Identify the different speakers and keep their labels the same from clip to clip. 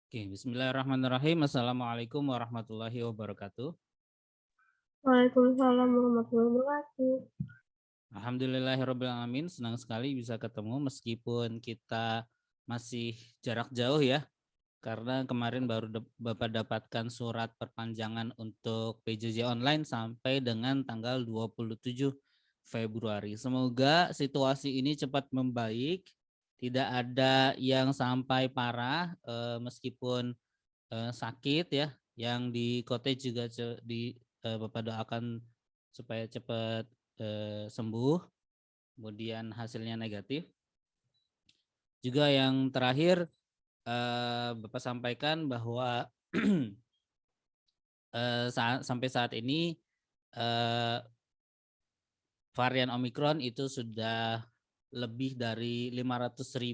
Speaker 1: Oke, bismillahirrahmanirrahim. Assalamualaikum warahmatullahi wabarakatuh.
Speaker 2: Waalaikumsalam warahmatullahi wabarakatuh.
Speaker 1: Alhamdulillahirrabbilalamin. Senang sekali bisa ketemu meskipun kita masih jarak jauh ya. Karena kemarin baru Bapak dapatkan surat perpanjangan untuk PJJ online sampai dengan tanggal 27 Februari. Semoga situasi ini cepat membaik. Tidak ada yang sampai parah meskipun sakit ya, yang di cottage juga Bapak doakan supaya cepat sembuh, kemudian hasilnya negatif. Juga yang terakhir Bapak sampaikan bahwa sampai saat ini varian Omikron itu sudah lebih dari 500.000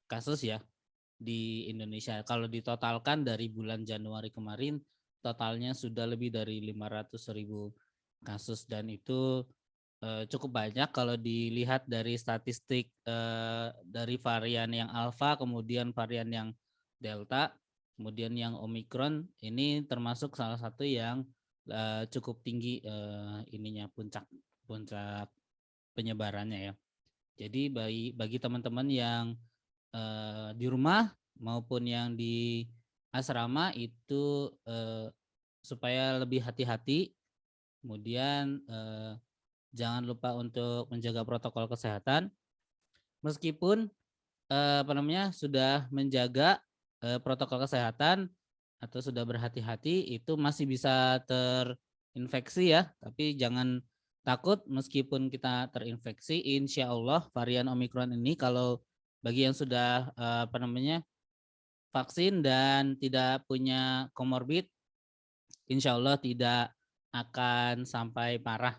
Speaker 1: kasus ya di Indonesia. Kalau ditotalkan dari bulan Januari kemarin, totalnya sudah lebih dari 500.000 kasus dan itu cukup banyak kalau dilihat dari statistik dari varian yang Alpha, kemudian varian yang Delta, kemudian yang Omikron. Ini termasuk salah satu yang cukup tinggi ininya puncak penyebarannya ya. Jadi bagi teman-teman yang di rumah maupun yang di asrama itu supaya lebih hati-hati, kemudian jangan lupa untuk menjaga protokol kesehatan meskipun sudah menjaga protokol kesehatan atau sudah berhati-hati itu masih bisa terinfeksi ya, tapi jangan takut meskipun kita terinfeksi, insya Allah varian Omikron ini kalau bagi yang sudah vaksin dan tidak punya komorbid, insya Allah tidak akan sampai parah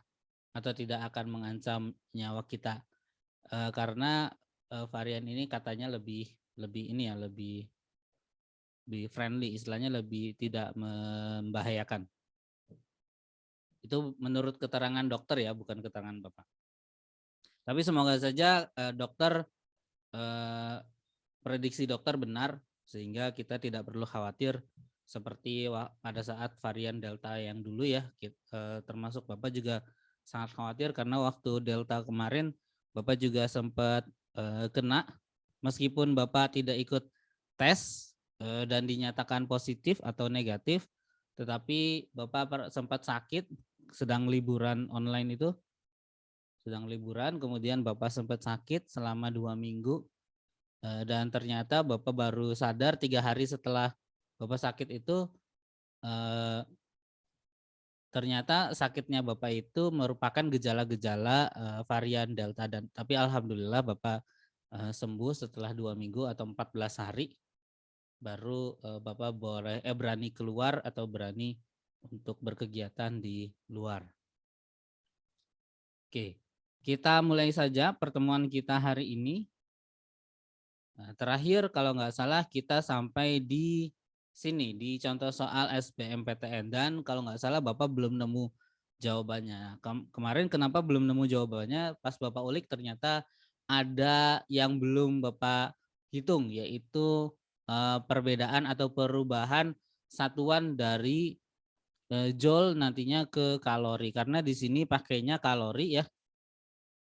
Speaker 1: atau tidak akan mengancam nyawa kita karena varian ini katanya lebih ini ya lebih friendly, istilahnya lebih tidak membahayakan. Itu menurut keterangan dokter ya, bukan keterangan Bapak. Tapi semoga saja dokter prediksi dokter benar sehingga kita tidak perlu khawatir seperti pada saat varian Delta yang dulu ya, termasuk Bapak juga sangat khawatir karena waktu Delta kemarin Bapak juga sempat kena meskipun Bapak tidak ikut tes dan dinyatakan positif atau negatif, tetapi Bapak sempat sakit sedang liburan online itu, kemudian Bapak sempat sakit selama 2 minggu dan ternyata Bapak baru sadar 3 hari setelah Bapak sakit itu ternyata sakitnya Bapak itu merupakan gejala-gejala varian Delta dan tapi alhamdulillah Bapak sembuh setelah 2 minggu atau 14 hari baru Bapak berani keluar atau berani untuk berkegiatan di luar. Oke, kita mulai saja pertemuan kita hari ini. Nah, terakhir kalau nggak salah kita sampai di sini di contoh soal SBMPTN dan kalau nggak salah Bapak belum nemu jawabannya. Kemarin kenapa belum nemu jawabannya? Pas Bapak ulik ternyata ada yang belum Bapak hitung yaitu perbedaan atau perubahan satuan dari joule nantinya ke kalori karena di sini pakainya kalori ya.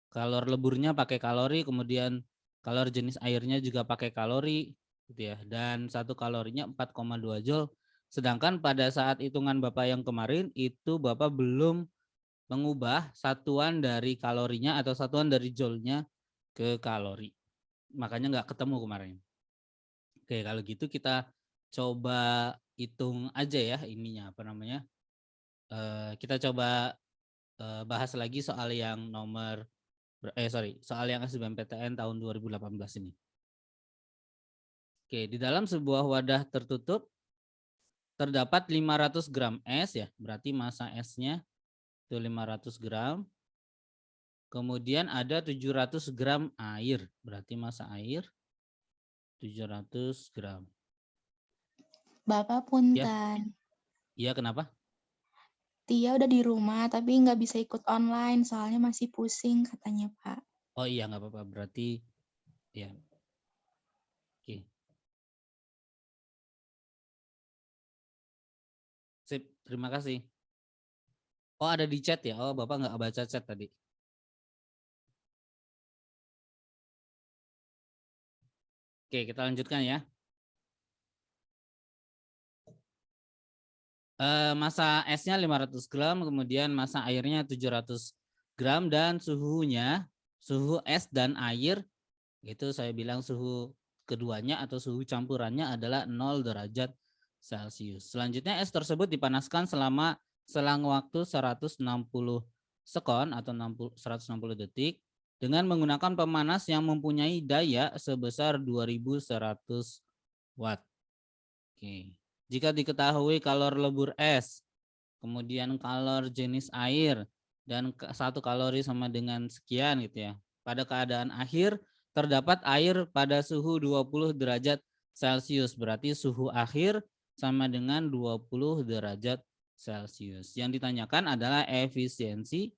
Speaker 1: Kalor leburnya pakai kalori, kemudian kalor jenis airnya juga pakai kalori gitu ya. Dan 1 kalorinya 4,2 joule. Sedangkan pada saat hitungan Bapak yang kemarin itu Bapak belum mengubah satuan dari kalorinya atau satuan dari joule-nya ke kalori. Makanya nggak ketemu kemarin. Oke, kalau gitu kita coba hitung aja ya ininya apa namanya. Kita coba bahas lagi soal yang soal yang SBMPTN tahun 2018 ini. Oke, di dalam sebuah wadah tertutup terdapat 500 gram es ya, berarti massa esnya itu 500 gram. Kemudian ada 700 gram air, berarti massa air 700 gram.
Speaker 2: Bapak
Speaker 1: Ya,
Speaker 2: punten.
Speaker 1: iya kenapa?
Speaker 2: Tia udah di rumah tapi nggak bisa ikut online soalnya masih pusing katanya Pak.
Speaker 1: Oh iya nggak apa-apa, berarti ya. Oke. Sip, terima kasih. Oh, ada di chat ya? Oh, Bapak nggak baca chat tadi. Oke, kita lanjutkan ya. Massa esnya 500 gram, kemudian massa airnya 700 gram, dan suhunya, suhu es dan air, itu saya bilang suhu keduanya atau suhu campurannya adalah 0 derajat Celcius. Selanjutnya es tersebut dipanaskan selama selang waktu 160 sekon atau 160 detik dengan menggunakan pemanas yang mempunyai daya sebesar 2100 watt. Oke. Jika diketahui kalor lebur es, kemudian kalor jenis air, dan 1 kalori sama dengan sekian gitu ya. Pada keadaan akhir terdapat air pada suhu 20 derajat Celcius, berarti suhu akhir sama dengan 20 derajat Celcius. Yang ditanyakan adalah efisiensi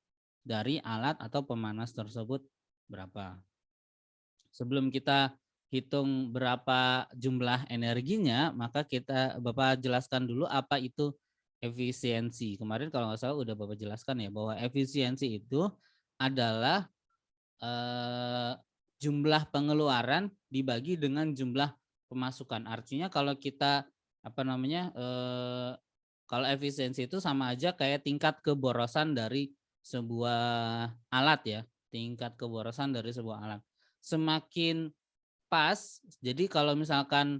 Speaker 1: dari alat atau pemanas tersebut berapa. Sebelum kita hitung berapa jumlah energinya, maka Bapak jelaskan dulu apa itu efisiensi. Kemarin kalau nggak salah udah Bapak jelaskan ya, bahwa efisiensi itu adalah jumlah pengeluaran dibagi dengan jumlah pemasukan. Artinya kalau kita kalau efisiensi itu sama aja kayak tingkat keborosan dari sebuah alat ya, tingkat keborosan dari sebuah alat. Semakin pas, jadi kalau misalkan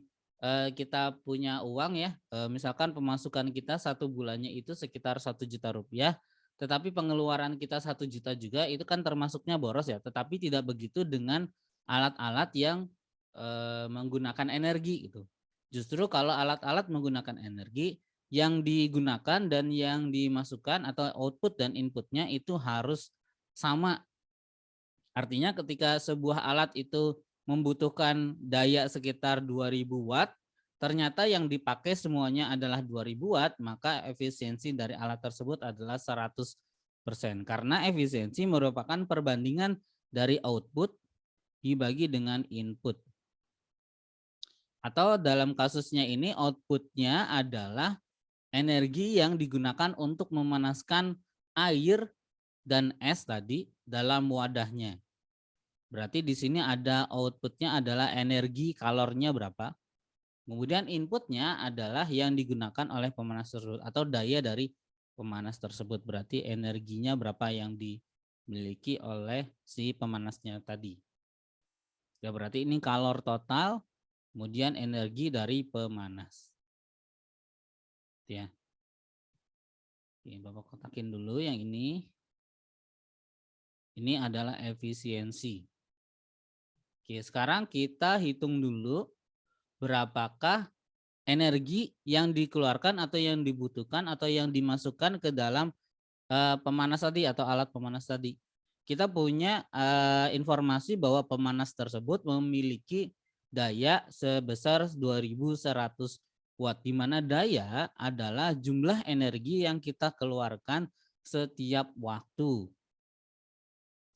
Speaker 1: kita punya uang ya, misalkan pemasukan kita 1 bulannya itu sekitar 1 juta rupiah, tetapi pengeluaran kita 1 juta juga, itu kan termasuknya boros ya, tetapi tidak begitu dengan alat-alat yang menggunakan energi gitu. Justru kalau alat-alat menggunakan energi, yang digunakan dan yang dimasukkan atau output dan inputnya itu harus sama. Artinya ketika sebuah alat itu membutuhkan daya sekitar 2000 watt, ternyata yang dipakai semuanya adalah 2000 watt, maka efisiensi dari alat tersebut adalah 100%. Karena efisiensi merupakan perbandingan dari output dibagi dengan input. Atau dalam kasusnya ini outputnya adalah energi yang digunakan untuk memanaskan air dan es tadi dalam wadahnya. Berarti di sini ada outputnya adalah energi kalornya berapa. Kemudian inputnya adalah yang digunakan oleh pemanas tersebut atau daya dari pemanas tersebut. Berarti energinya berapa yang dimiliki oleh si pemanasnya tadi. Ya, berarti ini kalor total, kemudian energi dari pemanas. Ya. Oke, Bapak kotakin dulu yang ini. Ini adalah efisiensi. Oke, sekarang kita hitung dulu berapakah energi yang dikeluarkan atau yang dibutuhkan atau yang dimasukkan ke dalam pemanas tadi atau alat pemanas tadi. Kita punya informasi bahwa pemanas tersebut memiliki daya sebesar 2100 watt, di mana daya adalah jumlah energi yang kita keluarkan setiap waktu.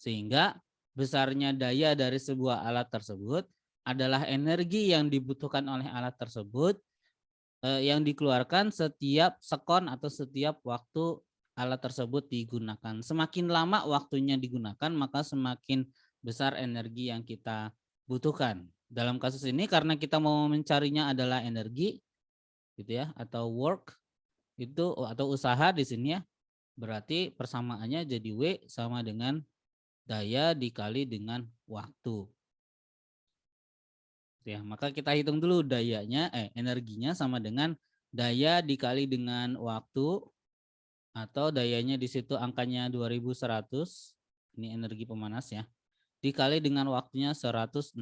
Speaker 1: Sehingga besarnya daya dari sebuah alat tersebut adalah energi yang dibutuhkan oleh alat tersebut yang dikeluarkan setiap sekon atau setiap waktu alat tersebut digunakan. Semakin lama waktunya digunakan, maka semakin besar energi yang kita butuhkan. Dalam kasus ini karena kita mau mencarinya adalah energi gitu ya, atau work itu atau usaha di sini ya. Berarti persamaannya jadi W sama dengan daya dikali dengan waktu. Ya, maka kita hitung dulu dayanya, energinya sama dengan daya dikali dengan waktu, atau dayanya di situ angkanya 2100, ini energi pemanas ya, dikali dengan waktunya 160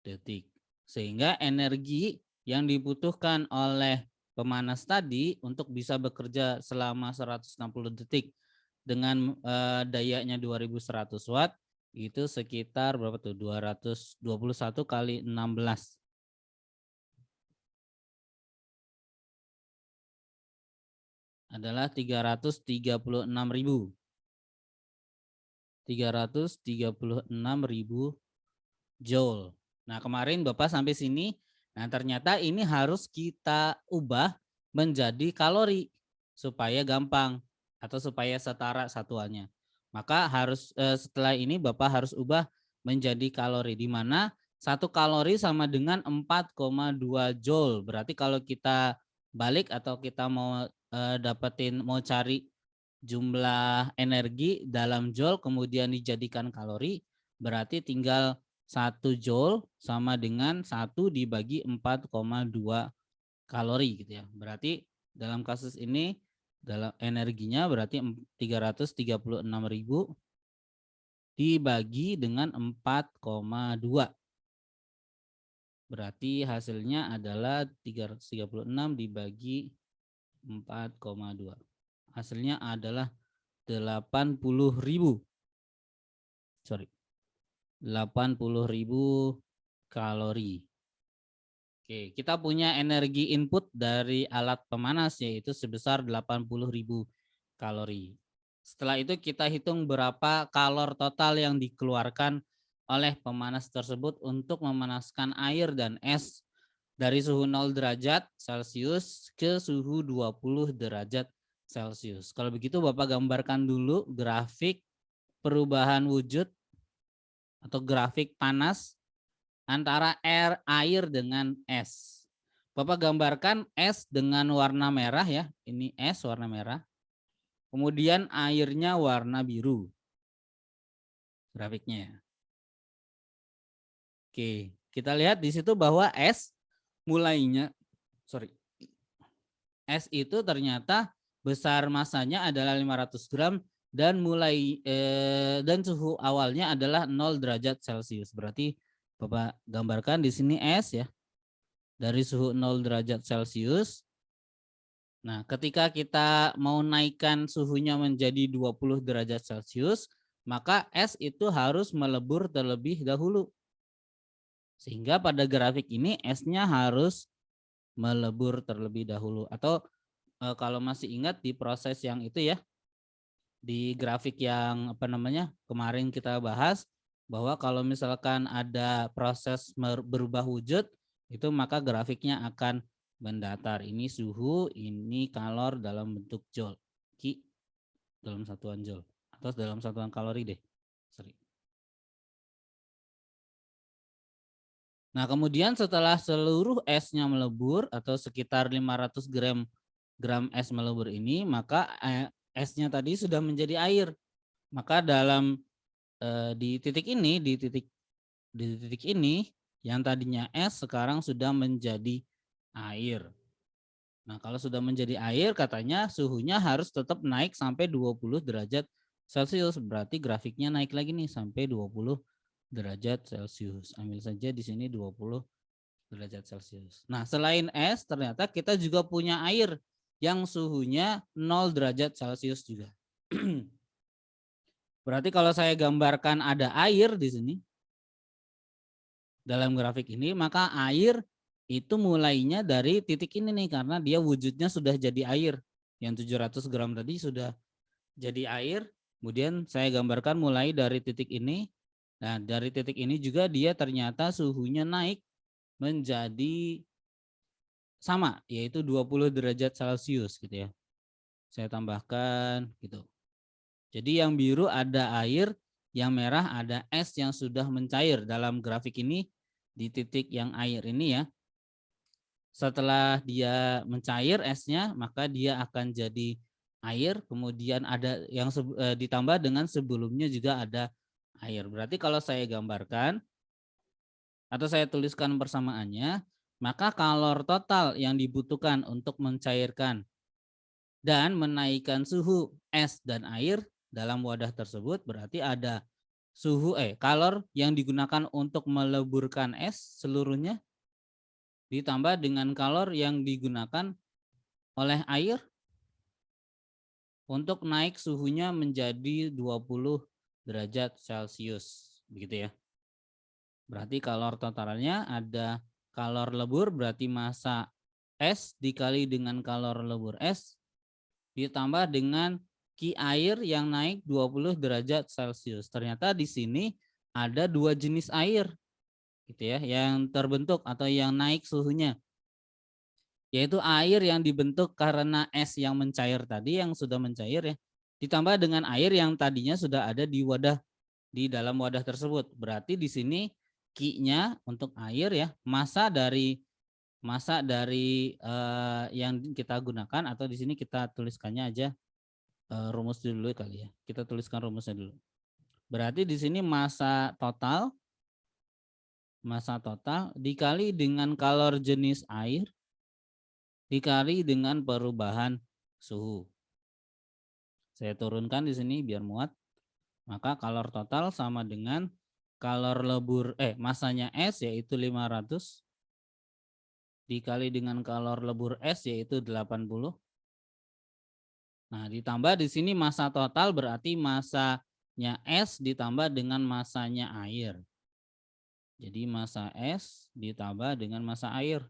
Speaker 1: detik. Sehingga energi yang dibutuhkan oleh pemanas tadi untuk bisa bekerja selama 160 detik dengan dayanya 2100 watt, itu sekitar berapa tuh? 221 kali 16. Adalah 336.000. 336.000 joule. Nah, kemarin Bapak sampai sini. Nah, ternyata ini harus kita ubah menjadi kalori supaya gampang atau supaya setara satuannya. Maka setelah ini Bapak harus ubah menjadi kalori, di mana 1 kalori sama dengan 4,2 joule. Berarti kalau kita balik atau kita mau mau cari jumlah energi dalam joule kemudian dijadikan kalori, berarti tinggal 1 joule sama dengan 1 dibagi 4,2 kalori gitu ya. Berarti dalam kasus ini dalam energinya berarti 336.000 dibagi dengan 4,2. Berarti hasilnya adalah 336 dibagi 4,2. Hasilnya adalah 80.000. 80.000 kalori. Oke, kita punya energi input dari alat pemanas yaitu sebesar 80.000 kalori. Setelah itu kita hitung berapa kalor total yang dikeluarkan oleh pemanas tersebut untuk memanaskan air dan es dari suhu 0 derajat Celcius ke suhu 20 derajat Celcius. Kalau begitu Bapak gambarkan dulu grafik perubahan wujud atau grafik panas antara air dengan es. Bapak gambarkan es dengan warna merah ya. Ini es warna merah. Kemudian airnya warna biru. Grafiknya ya. Oke, kita lihat di situ bahwa es itu ternyata besar masanya adalah 500 gram dan dan suhu awalnya adalah 0 derajat Celcius. Berarti Bapak gambarkan di sini es ya. Dari suhu 0 derajat Celcius. Nah, ketika kita mau naikkan suhunya menjadi 20 derajat Celcius, maka es itu harus melebur terlebih dahulu. Sehingga pada grafik ini esnya harus melebur terlebih dahulu. Atau kalau masih ingat di proses yang itu ya, di grafik yang kemarin kita bahas, bahwa kalau misalkan ada proses berubah wujud, itu maka grafiknya akan mendatar. Ini suhu, ini kalor dalam bentuk joule. Ki dalam satuan joule atau dalam satuan kalori deh. Nah, kemudian setelah seluruh esnya melebur atau sekitar 500 gram es melebur ini, maka esnya tadi sudah menjadi air. Maka di titik ini yang tadinya es sekarang sudah menjadi air. Nah, kalau sudah menjadi air katanya suhunya harus tetap naik sampai 20 derajat Celcius. Berarti grafiknya naik lagi nih sampai 20 derajat Celcius. Ambil saja di sini 20 derajat Celcius. Nah, selain es ternyata kita juga punya air yang suhunya 0 derajat Celcius juga. Berarti kalau saya gambarkan ada air di sini dalam grafik ini, maka air itu mulainya dari titik ini nih karena dia wujudnya sudah jadi air. Yang 700 gram tadi sudah jadi air. Kemudian saya gambarkan mulai dari titik ini. Nah, dari titik ini juga dia ternyata suhunya naik menjadi sama, yaitu 20 derajat Celcius gitu ya. Saya tambahkan gitu. Jadi yang biru ada air, yang merah ada es yang sudah mencair. Dalam grafik ini di titik yang air ini ya. Setelah dia mencair esnya, maka dia akan jadi air, kemudian ada yang ditambah dengan sebelumnya juga ada air. Berarti kalau saya gambarkan atau saya tuliskan persamaannya, maka kalor total yang dibutuhkan untuk mencairkan dan menaikkan suhu es dan air dalam wadah tersebut berarti ada kalor yang digunakan untuk meleburkan es seluruhnya ditambah dengan kalor yang digunakan oleh air untuk naik suhunya menjadi 20 derajat Celcius begitu ya. Berarti kalor totalnya ada kalor lebur berarti massa es dikali dengan kalor lebur es ditambah dengan Ki air yang naik 20 derajat Celcius. Ternyata di sini ada 2 jenis air gitu ya yang terbentuk atau yang naik suhunya. yaitu air yang dibentuk karena es yang mencair tadi, yang sudah mencair ya, ditambah dengan air yang tadinya sudah ada di dalam wadah tersebut. Berarti di sini Q-nya untuk air ya, massa dari yang kita gunakan, atau di sini kita tuliskannya aja rumus dulu kali ya. Kita tuliskan rumusnya dulu. Berarti di sini massa total dikali dengan kalor jenis air dikali dengan perubahan suhu. Saya turunkan di sini biar muat. Maka kalor total sama dengan kalor lebur massanya S yaitu 500 dikali dengan kalor lebur S yaitu 80. Nah, ditambah di sini massa total berarti massanya S ditambah dengan massanya air. Jadi massa S ditambah dengan massa air.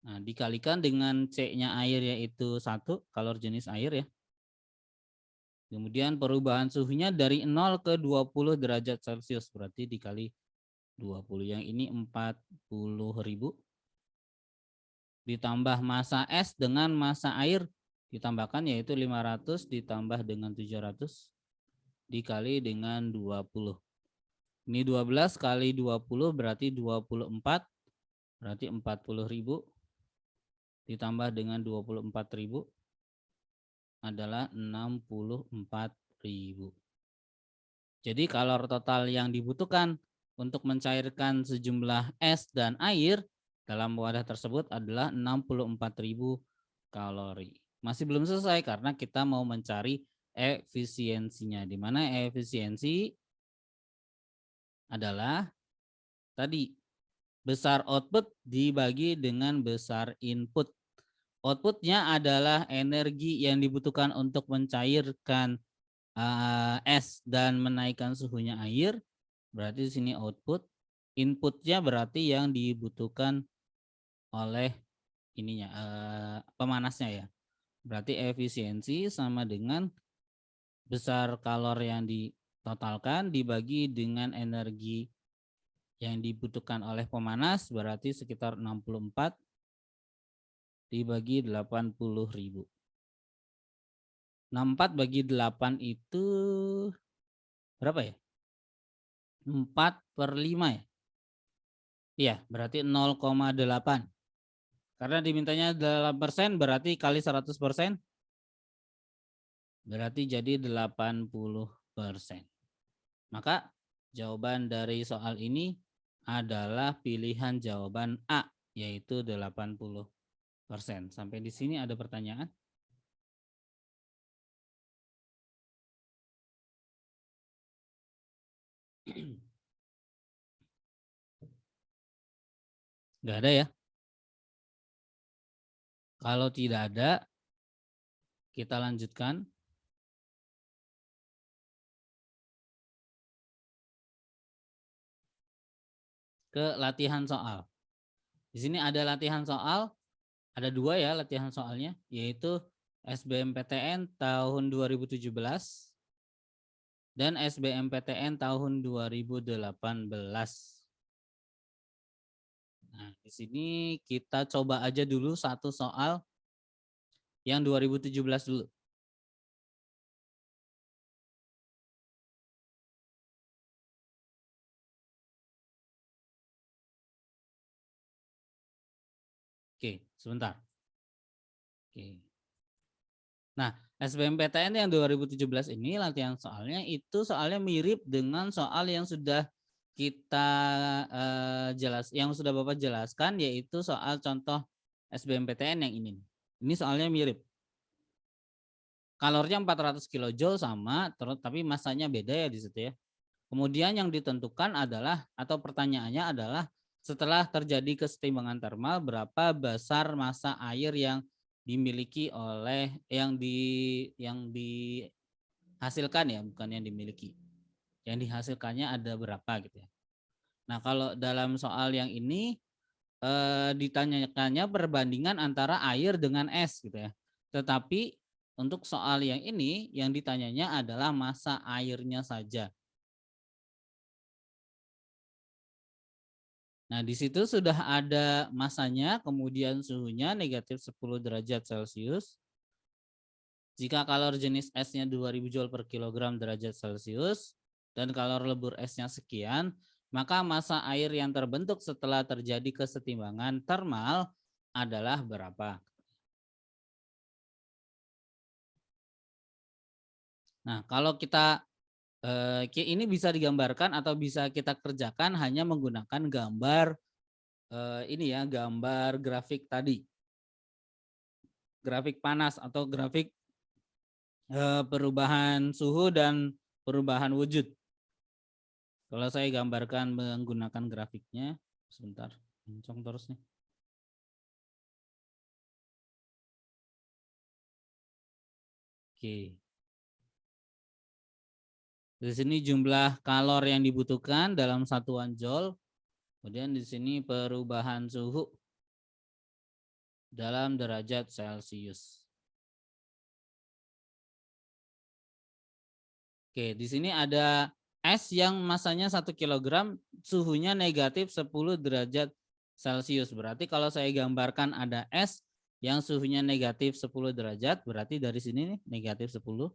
Speaker 1: Nah, dikalikan dengan C-nya air yaitu 1, kalor jenis air ya. Kemudian perubahan suhunya dari 0 ke 20 derajat Celcius, berarti dikali 20. Yang ini 40.000. Ditambah massa S dengan massa air, ditambahkan yaitu 500 ditambah dengan 700 dikali dengan 20. Ini 12 kali 20 berarti 24, berarti 40.000. Ditambah dengan 24.000 adalah 64.000. Jadi kalor total yang dibutuhkan untuk mencairkan sejumlah es dan air dalam wadah tersebut adalah 64.000 kalori. Masih belum selesai karena kita mau mencari efisiensinya. Di mana efisiensi adalah tadi besar output dibagi dengan besar input. Outputnya adalah energi yang dibutuhkan untuk mencairkan es dan menaikkan suhunya air. Berarti di sini output. Inputnya berarti yang dibutuhkan oleh pemanasnya ya. Berarti efisiensi sama dengan besar kalor yang ditotalkan dibagi dengan energi yang dibutuhkan oleh pemanas, berarti sekitar 64 dibagi 80.000. 64 bagi 8 itu berapa ya? 4/5 ya? Iya, berarti 0,8. Karena dimintanya 8% berarti kali 100%. Berarti jadi 80%. Maka jawaban dari soal ini adalah pilihan jawaban A, yaitu 80%. Sampai di sini ada pertanyaan? Nggak ada ya? Kalau tidak ada, kita lanjutkan. Ke latihan soal. Di sini ada latihan soal, ada 2 ya latihan soalnya, yaitu SBMPTN tahun 2017 dan SBMPTN tahun 2018. Nah, di sini kita coba aja dulu satu soal yang 2017 dulu. Oke, sebentar. Oke. Nah, SBMPTN yang 2017 ini latihan soalnya itu soalnya mirip dengan soal yang sudah kita yang sudah Bapak jelaskan, yaitu soal contoh SBMPTN yang ini. Ini soalnya mirip. Kalornya 400 kJ sama, tapi masanya beda ya di situ ya. Kemudian yang ditentukan adalah, atau pertanyaannya adalah, setelah terjadi kesetimbangan termal, berapa besar massa air yang dimiliki oleh yang dihasilkan ya, bukan yang dimiliki. Yang dihasilkannya ada berapa gitu ya. Nah, kalau dalam soal yang ini ditanyakannya perbandingan antara air dengan es gitu ya. Tetapi untuk soal yang ini yang ditanyanya adalah massa airnya saja. Nah, di situ sudah ada masanya, kemudian suhunya negatif 10 derajat Celcius. Jika kalor jenis esnya 2000 Joule per kilogram derajat Celcius dan kalor lebur esnya sekian, maka massa air yang terbentuk setelah terjadi kesetimbangan termal adalah berapa? Nah, kalau kita ini bisa digambarkan atau bisa kita kerjakan hanya menggunakan gambar ini ya, gambar grafik tadi. Grafik panas atau grafik perubahan suhu dan perubahan wujud. Kalau saya gambarkan menggunakan grafiknya, sebentar, kencang terus nih. Oke. Di sini jumlah kalor yang dibutuhkan dalam satuan Joule. Kemudian di sini perubahan suhu dalam derajat Celcius. Oke, di sini ada es yang masanya 1 kg, suhunya negatif 10 derajat Celcius. Berarti kalau saya gambarkan ada es yang suhunya negatif 10 derajat, berarti dari sini nih negatif 10.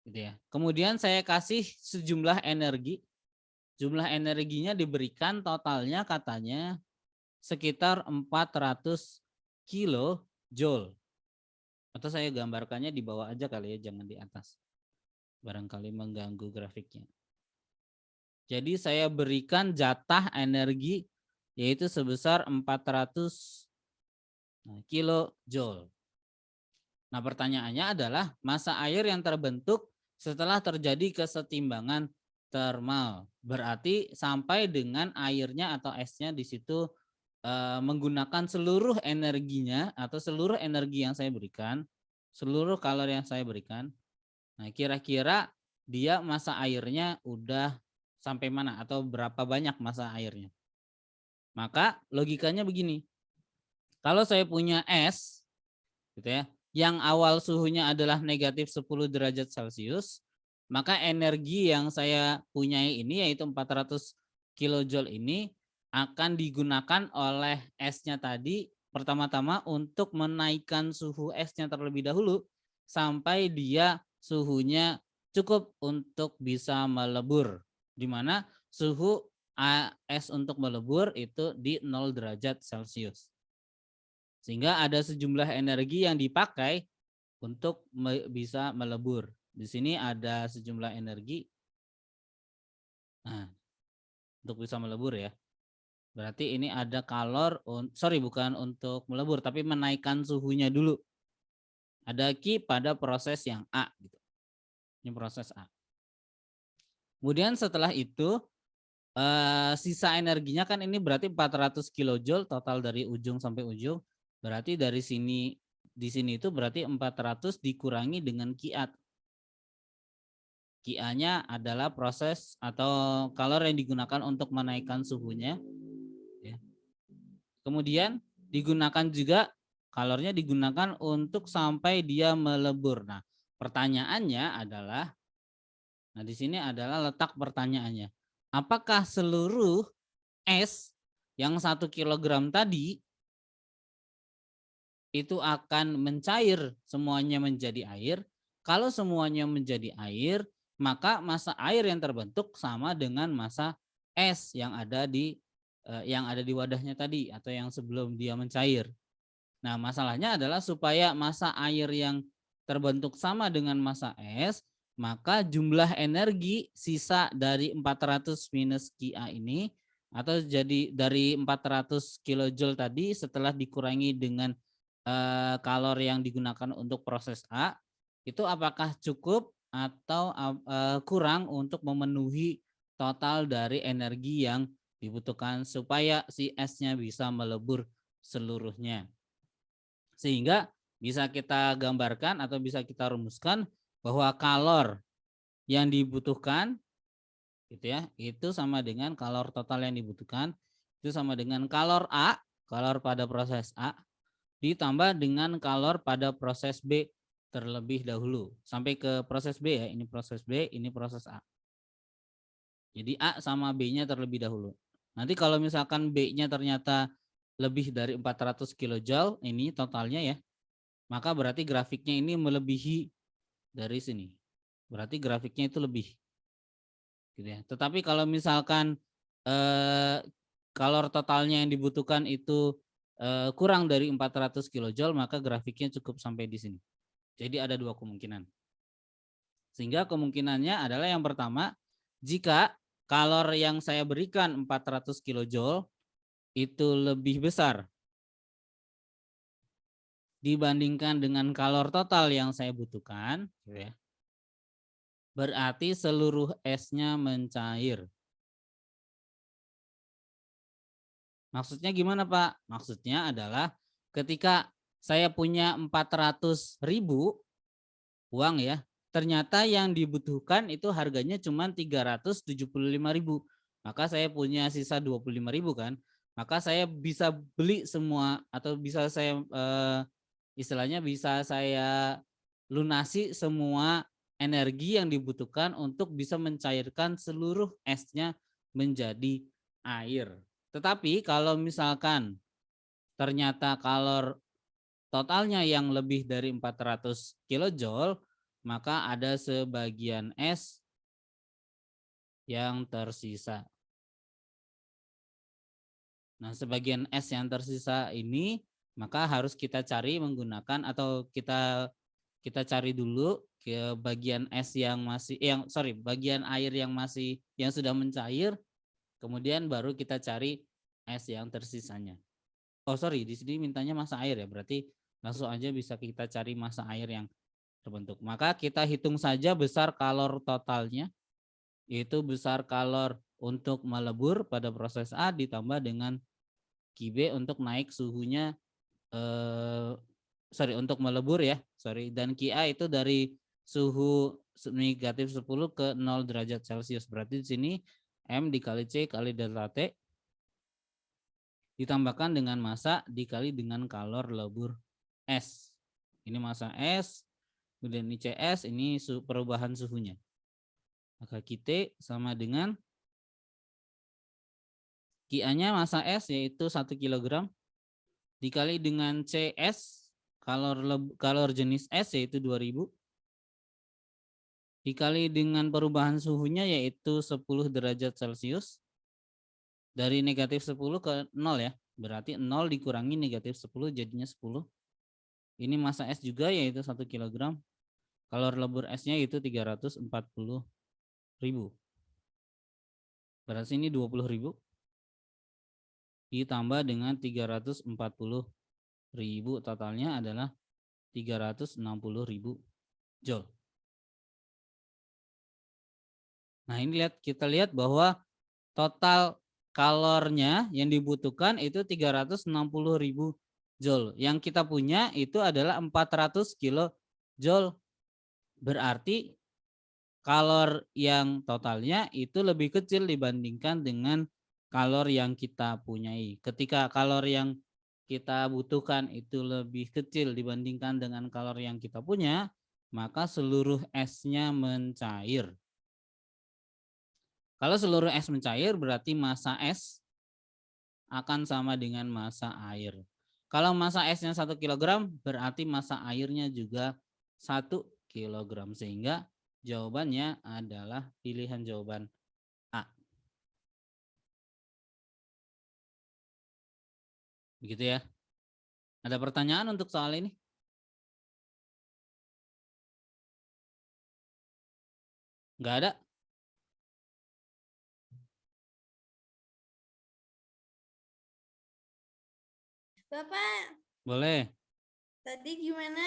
Speaker 1: Gitu ya. Kemudian saya kasih sejumlah energi. Jumlah energinya diberikan totalnya katanya sekitar 400 kilojoule. Atau saya gambarkannya di bawah aja kali ya, jangan di atas. Barangkali mengganggu grafiknya. Jadi saya berikan jatah energi yaitu sebesar 400 kilojoule. Nah, pertanyaannya adalah massa air yang terbentuk setelah terjadi kesetimbangan termal. Berarti sampai dengan airnya atau esnya di situ menggunakan seluruh energinya atau seluruh energi yang saya berikan, seluruh kalori yang saya berikan. Nah, kira-kira dia massa airnya udah sampai mana atau berapa banyak massa airnya? Maka logikanya begini. Kalau saya punya es gitu ya, yang awal suhunya adalah negatif 10 derajat Celcius, maka energi yang saya punyai ini yaitu 400 kilojoule ini akan digunakan oleh esnya tadi pertama-tama untuk menaikkan suhu esnya terlebih dahulu sampai dia suhunya cukup untuk bisa melebur, di mana suhu es untuk melebur itu di 0 derajat Celcius. Sehingga ada sejumlah energi yang dipakai untuk bisa melebur. Di sini ada sejumlah energi. Nah, untuk bisa melebur ya. Berarti ini ada kalor, bukan untuk melebur, tapi menaikkan suhunya dulu. Ada Q pada proses yang A. Gitu. Ini proses A. Kemudian setelah itu, sisa energinya kan ini berarti 400 kilojoule total dari ujung sampai ujung. Berarti dari sini, di sini itu berarti 400 dikurangi dengan Qa. Qa-nya adalah proses atau kalor yang digunakan untuk menaikkan suhunya. Ya. Kemudian digunakan juga, kalornya digunakan untuk sampai dia melebur. Nah, pertanyaannya adalah, nah di sini adalah letak pertanyaannya. Apakah seluruh es yang 1 kilogram tadi itu akan mencair semuanya menjadi air? Kalau semuanya menjadi air, maka massa air yang terbentuk sama dengan massa es yang ada di wadahnya tadi atau yang sebelum dia mencair. Nah, masalahnya adalah supaya massa air yang terbentuk sama dengan massa es, maka jumlah energi sisa dari 400 minus Qa ini atau jadi dari 400 kilojoule tadi setelah dikurangi dengan kalor yang digunakan untuk proses A, itu apakah cukup atau kurang untuk memenuhi total dari energi yang dibutuhkan supaya si esnya bisa melebur seluruhnya. Sehingga bisa kita gambarkan atau bisa kita rumuskan bahwa kalor yang dibutuhkan gitu ya, itu sama dengan kalor total yang dibutuhkan, itu sama dengan kalor A, kalor pada proses A ditambah dengan kalor pada proses B terlebih dahulu sampai ke proses B ya, ini proses B, ini proses A. Jadi A sama B-nya terlebih dahulu. Nanti kalau misalkan B-nya ternyata lebih dari 400 kilojoule ini totalnya ya, maka berarti grafiknya ini melebihi dari sini. Berarti grafiknya itu lebih. Gitu ya. Tetapi kalau misalkan kalor totalnya yang dibutuhkan itu kurang dari 400 kilojoule, maka grafiknya cukup sampai di sini. Jadi ada dua kemungkinan. Sehingga kemungkinannya adalah yang pertama, jika kalor yang saya berikan 400 kilojoule itu lebih besar dibandingkan dengan kalor total yang saya butuhkan, gitu ya, berarti seluruh esnya mencair. Maksudnya gimana Pak? Maksudnya adalah ketika saya punya 400.000 uang ya, ternyata yang dibutuhkan itu harganya cuma 375.000. Maka saya punya sisa 25.000 kan. Maka saya bisa beli semua atau bisa saya istilahnya bisa saya lunasi semua energi yang dibutuhkan untuk bisa mencairkan seluruh esnya menjadi air. Tetapi kalau misalkan ternyata kalor totalnya yang lebih dari 400 kilojoule, maka ada sebagian es yang tersisa. Nah, sebagian es yang tersisa ini maka harus kita cari menggunakan atau kita cari dulu ke bagian es yang masih bagian air yang masih yang sudah mencair, kemudian baru kita cari es yang tersisanya. Oh sorry, di sini mintanya massa air ya, berarti langsung aja bisa kita cari massa air yang terbentuk. Maka kita hitung saja besar kalor totalnya, yaitu besar kalor untuk melebur pada proses A ditambah dengan QB untuk naik suhunya, untuk melebur ya, dan QA itu dari suhu negatif 10 ke 0 derajat Celcius. Berarti di sini M dikali C kali delta T ditambahkan dengan massa dikali dengan kalor lebur S. Ini massa S, kemudian ini CS, ini perubahan suhunya. Maka QT sama dengan QA-nya massa S yaitu 1 kg dikali dengan CS kalor jenis S yaitu 2000 dikali dengan perubahan suhunya yaitu 10 derajat Celcius. Dari negatif 10 ke 0 ya. Berarti 0 dikurangi negatif 10 jadinya 10. Ini massa S juga yaitu 1 kg. Kalor lebur S-nya itu 340.000. Berarti ini 20.000 ditambah dengan 340.000, totalnya adalah 360.000 joule. Nah, ini kita lihat bahwa total kalornya yang dibutuhkan itu 360.000 joule. Yang kita punya itu adalah 400 kilojoule. Berarti kalor yang totalnya itu lebih kecil dibandingkan dengan kalor yang kita punyai. Ketika kalor yang kita butuhkan itu lebih kecil dibandingkan dengan kalor yang kita punya, maka seluruh esnya mencair. Kalau seluruh es mencair berarti massa es akan sama dengan massa air. Kalau massa esnya 1 kg berarti massa airnya juga 1 kg. Sehingga jawabannya adalah pilihan jawaban A. Begitu ya. Ada pertanyaan untuk soal ini? Enggak ada?
Speaker 3: Bapak,
Speaker 1: Boleh.
Speaker 3: tadi gimana?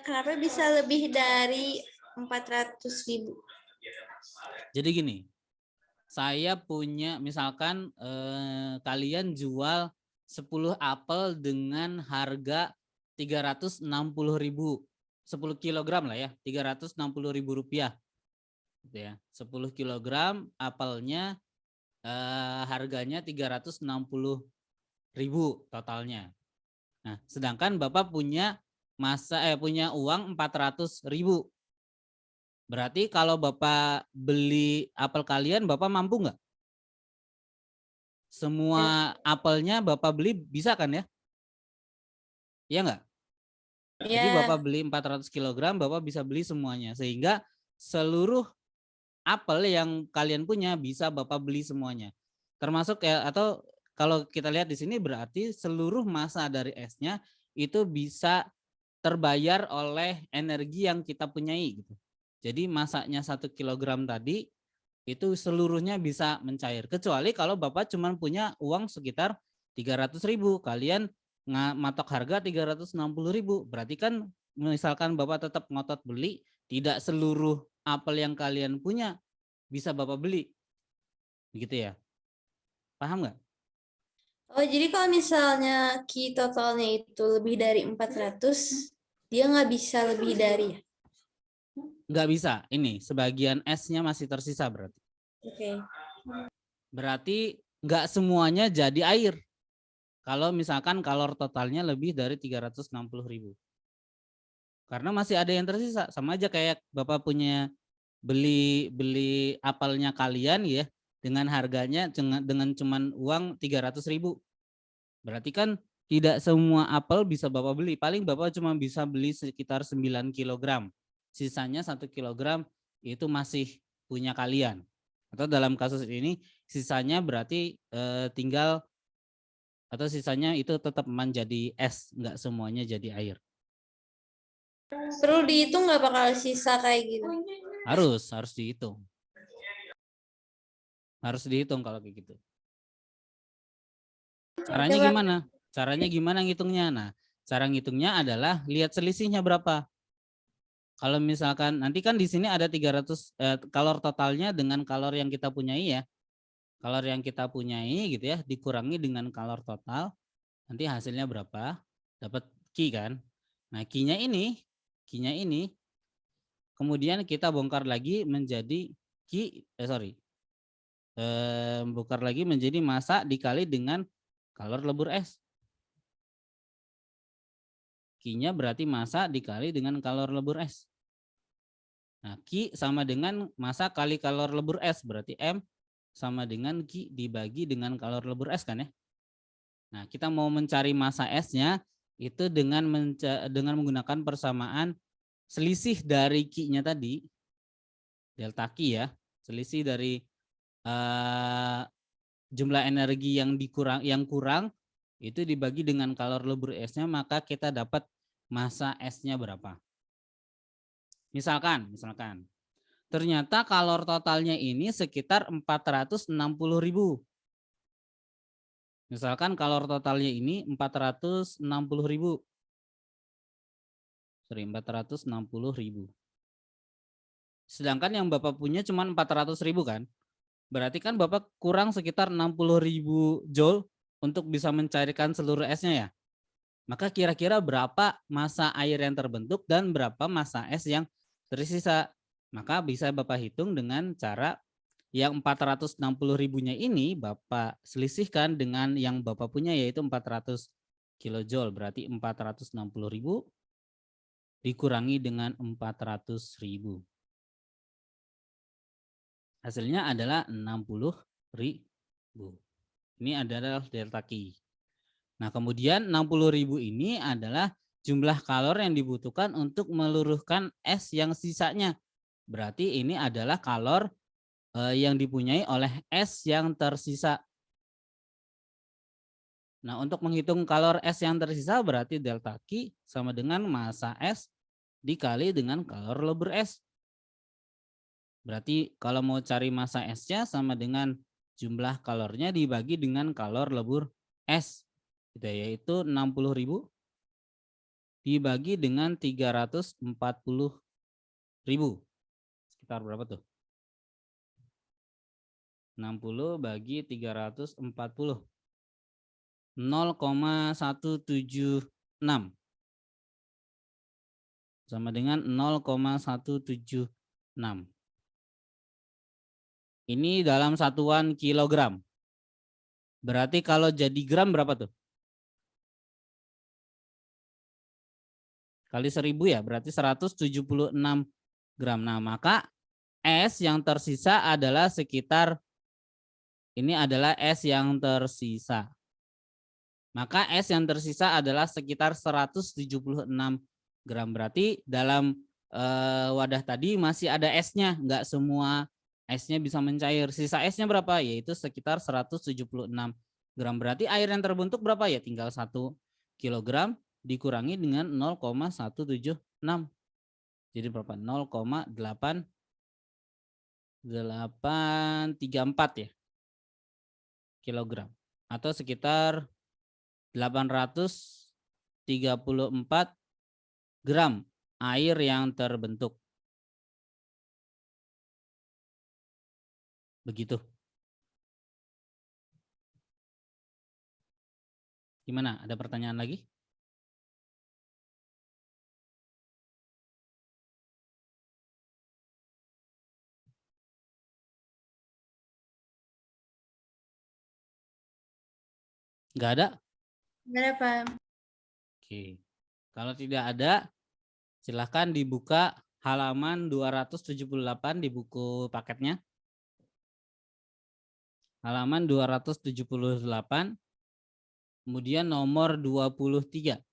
Speaker 3: Kenapa bisa lebih dari 400.000?
Speaker 1: Jadi gini, saya punya misalkan kalian jual 10 apel dengan harga 360.000, 10 kilogram lah ya, 360.000 rupiah. Gitu ya. 10 kilogram apelnya harganya 360.000 totalnya. Nah, sedangkan Bapak punya punya uang 400.000. Berarti kalau Bapak beli apel kalian, Bapak mampu nggak? Semua apelnya Bapak beli bisa kan ya? Iya nggak? Jadi Bapak
Speaker 3: Ya.
Speaker 1: beli 400 kg, Bapak bisa beli semuanya. Sehingga seluruh apel yang kalian punya bisa Bapak beli semuanya. Termasuk ya, atau kalau kita lihat di sini berarti seluruh massa dari esnya itu bisa terbayar oleh energi yang kita punyai gitu. Jadi masaknya 1 kg tadi itu seluruhnya bisa mencair. Kecuali kalau Bapak cuma punya uang sekitar 300.000, kalian matok harga 360.000. Berarti kan misalkan Bapak tetap ngotot beli, tidak seluruh apel yang kalian punya bisa Bapak beli. Begitu ya. Paham nggak?
Speaker 3: Oh, jadi kalau misalnya key totalnya itu lebih dari 400, dia nggak bisa lebih dari ya?
Speaker 1: Nggak bisa. Ini sebagian esnya masih tersisa berarti.
Speaker 3: Oke.
Speaker 1: Berarti nggak semuanya jadi air. Kalau misalkan kalor totalnya lebih dari 360.000. Karena masih ada yang tersisa. Sama aja kayak Bapak punya beli apelnya kalian ya dengan harganya dengan cuman uang 300.000. Berarti kan tidak semua apel bisa Bapak beli. Paling Bapak cuma bisa beli sekitar 9 kg. Sisanya 1 kg itu masih punya kalian. Atau dalam kasus ini sisanya berarti tinggal, atau sisanya itu tetap menjadi es, nggak semuanya jadi air.
Speaker 3: Perlu dihitung nggak bakal sisa kayak gitu?
Speaker 1: Harus dihitung. Harus dihitung kalau kayak gitu. Caranya
Speaker 3: Coba.
Speaker 1: gimana? Caranya gimana ngitungnya? Nah, cara ngitungnya adalah lihat selisihnya berapa. Kalau misalkan nanti kan di sini ada 300 kalor totalnya dengan kalor yang kita punyai ya. Kalor yang kita punyai gitu ya dikurangi dengan kalor total, nanti hasilnya berapa? Dapat Q kan? Nah, Q-nya ini kemudian kita bongkar lagi menjadi bongkar lagi menjadi massa dikali dengan kalor lebur es. Q-nya berarti massa dikali dengan kalor lebur es. Nah, Q sama dengan massa kali kalor lebur es, berarti M sama dengan Q dibagi dengan kalor lebur es kan ya. Nah, kita mau mencari massa S-nya itu dengan menggunakan persamaan selisih dari Q-nya tadi, delta Q ya, selisih dari jumlah energi yang kurang itu dibagi dengan kalor lebur S-nya, maka kita dapat massa S-nya berapa. Misalkan ternyata kalor totalnya ini sekitar 460.000. Misalkan kalor totalnya ini 460.000. Sedangkan yang Bapak punya cuma 400.000 kan? Berarti kan Bapak kurang sekitar 60.000 joule untuk bisa mencairkan seluruh esnya ya. Maka kira-kira berapa massa air yang terbentuk dan berapa massa es yang tersisa. Maka bisa Bapak hitung dengan cara yang 460.000-nya ini Bapak selisihkan dengan yang Bapak punya yaitu 400 kilojoule. Berarti 460.000 dikurangi dengan 400.000. Hasilnya adalah 60.000. Ini adalah delta Q. Nah, kemudian 60.000 ini adalah jumlah kalor yang dibutuhkan untuk meluruhkan es yang sisanya. Berarti ini adalah kalor yang dipunyai oleh es yang tersisa. Nah, untuk menghitung kalor es yang tersisa berarti delta Q sama dengan massa es dikali dengan kalor lebur es. Berarti kalau mau cari massa esnya sama dengan jumlah kalornya dibagi dengan kalor lebur es. Gitu, yaitu 60.000 dibagi dengan 340.000. Sekitar berapa tuh? 60 bagi 340. 0,176 sama dengan 0,176. Ini dalam satuan kilogram. Berarti kalau jadi gram berapa tuh? Kali 1000 ya, berarti 176 gram. Nah, maka S yang tersisa adalah sekitar, ini adalah S yang tersisa. Maka S yang tersisa adalah sekitar 176 gram. Berarti dalam wadah tadi masih ada S-nya, nggak semua S-nya bisa mencair. Sisa S-nya berapa? Yaitu sekitar 176 gram. Berarti air yang terbentuk berapa ya? Tinggal 1 kilogram dikurangi dengan 0,176. Jadi berapa? 0,834 ya kilogram. Atau sekitar 834 gram air yang terbentuk. Begitu. Gimana? Ada pertanyaan lagi? Nggak ada?
Speaker 3: Nggak ada, Pak.
Speaker 1: Oke. Kalau tidak ada, silahkan dibuka halaman 278 di buku paketnya. Halaman 278, kemudian nomor 23.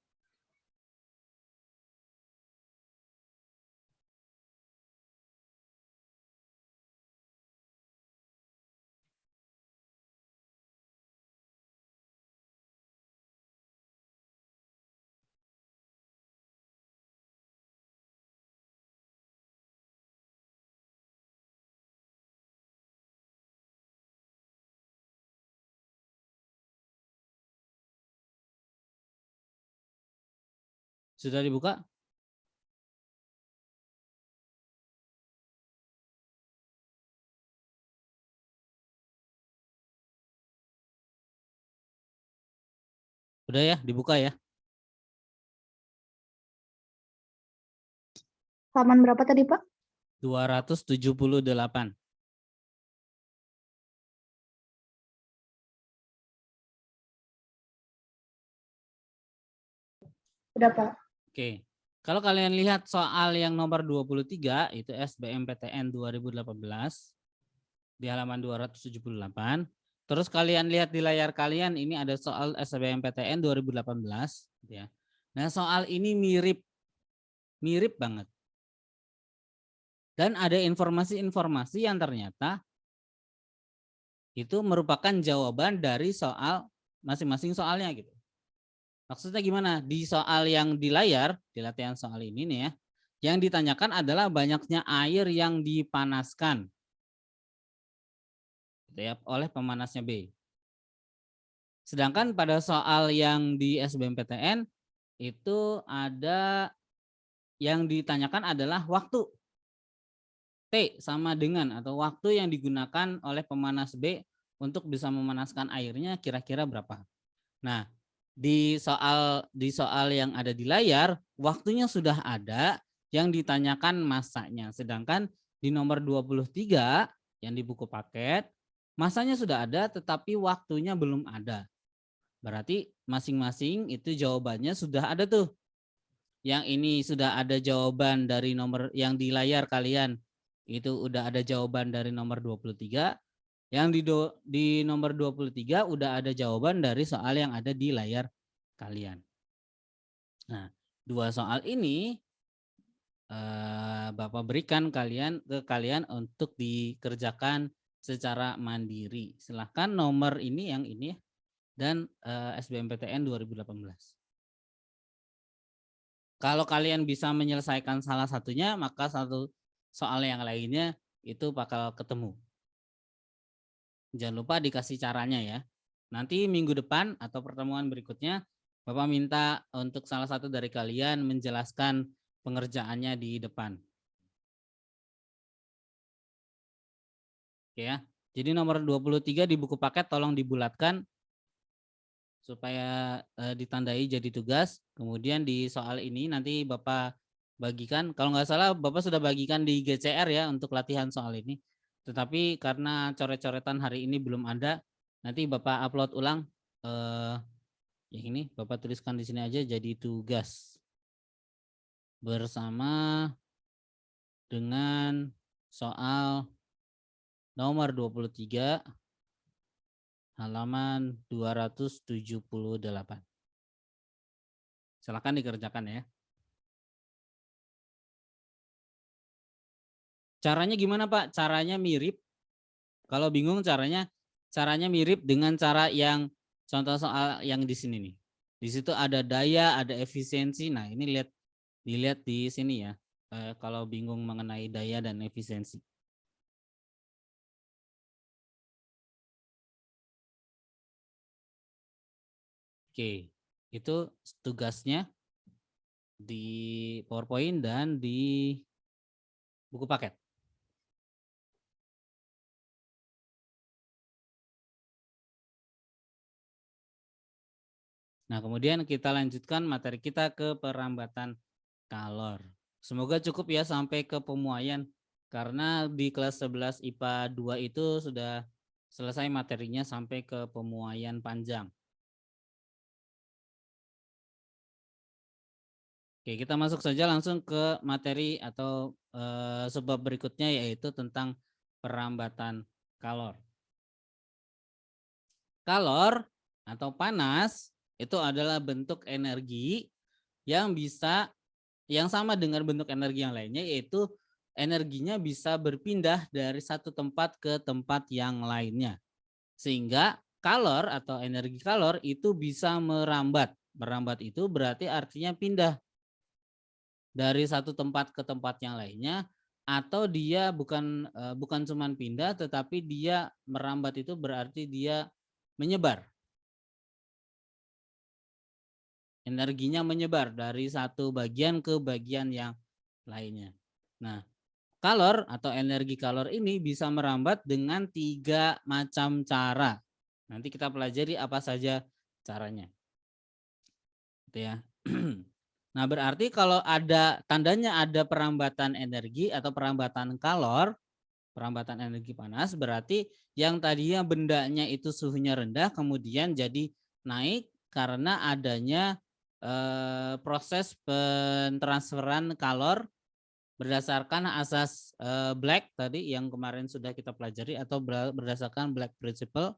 Speaker 1: Sudah dibuka? Udah ya, dibuka ya.
Speaker 2: Halaman berapa tadi, Pak?
Speaker 1: 278.
Speaker 2: Udah, Pak.
Speaker 1: Oke. Kalau kalian lihat soal yang nomor 23 itu SBMPTN 2018 di halaman 278. Terus kalian lihat di layar kalian ini ada soal SBMPTN 2018 ya. Nah, soal ini mirip banget. Dan ada informasi-informasi yang ternyata itu merupakan jawaban dari soal masing-masing soalnya gitu. Maksudnya gimana? Di soal yang di layar, di latihan soal ini nih ya, yang ditanyakan adalah banyaknya air yang dipanaskan gitu ya, oleh pemanasnya B. Sedangkan pada soal yang di SBMPTN itu ada yang ditanyakan adalah waktu T sama dengan atau waktu yang digunakan oleh pemanas B untuk bisa memanaskan airnya kira-kira berapa. Nah, di soal yang ada di layar waktunya sudah ada, yang ditanyakan masanya. Sedangkan di nomor 23 yang di buku paket masanya sudah ada tetapi waktunya belum ada. Berarti masing-masing itu jawabannya sudah ada tuh. Yang ini sudah ada jawaban dari nomor yang di layar kalian. Itu udah ada jawaban dari nomor 23. Yang di nomor 23 udah ada jawaban dari soal yang ada di layar kalian. Nah, dua soal ini Bapak berikan ke kalian untuk dikerjakan secara mandiri. Silahkan nomor ini yang ini dan SBMPTN 2018. Kalau kalian bisa menyelesaikan salah satunya, maka satu soal yang lainnya itu bakal ketemu. Jangan lupa dikasih caranya ya. Nanti minggu depan atau pertemuan berikutnya, Bapak minta untuk salah satu dari kalian menjelaskan pengerjaannya di depan. Oke ya. Jadi nomor 23 di buku paket tolong dibulatkan supaya ditandai jadi tugas. Kemudian di soal ini nanti Bapak bagikan, kalau nggak salah Bapak sudah bagikan di GCR ya untuk latihan soal ini. Tetapi karena coret-coretan hari ini belum ada, nanti Bapak upload ulang yang ini, Bapak tuliskan di sini aja jadi tugas bersama dengan soal nomor 23 halaman 278. Silakan dikerjakan ya. Caranya gimana Pak? Caranya mirip. Kalau bingung caranya mirip dengan cara yang contoh soal yang di sini nih. Di situ ada daya, ada efisiensi. Nah, ini dilihat di sini ya. Kalau bingung mengenai daya dan efisiensi. Oke, itu tugasnya di PowerPoint dan di buku paket. Nah, kemudian kita lanjutkan materi kita ke perambatan kalor. Semoga cukup ya sampai ke pemuaian, karena di kelas 11 IPA 2 itu sudah selesai materinya sampai ke pemuaian panjang. Oke, kita masuk saja langsung ke materi atau sebab berikutnya, yaitu tentang perambatan kalor. Kalor atau panas itu adalah bentuk energi yang sama dengan bentuk energi yang lainnya, yaitu energinya bisa berpindah dari satu tempat ke tempat yang lainnya. Sehingga kalor atau energi kalor itu bisa merambat. Merambat itu berarti artinya pindah dari satu tempat ke tempat yang lainnya, atau dia bukan cuma pindah, tetapi dia merambat itu berarti dia menyebar. Energinya menyebar dari satu bagian ke bagian yang lainnya. Nah, kalor atau energi kalor ini bisa merambat dengan 3 macam cara. Nanti kita pelajari apa saja caranya. Gitu ya. Nah, berarti kalau ada tandanya ada perambatan energi atau perambatan kalor, perambatan energi panas, berarti yang tadinya bendanya itu suhunya rendah kemudian jadi naik karena adanya proses pentransferan kalor berdasarkan asas Black tadi yang kemarin sudah kita pelajari, atau berdasarkan Black Principle,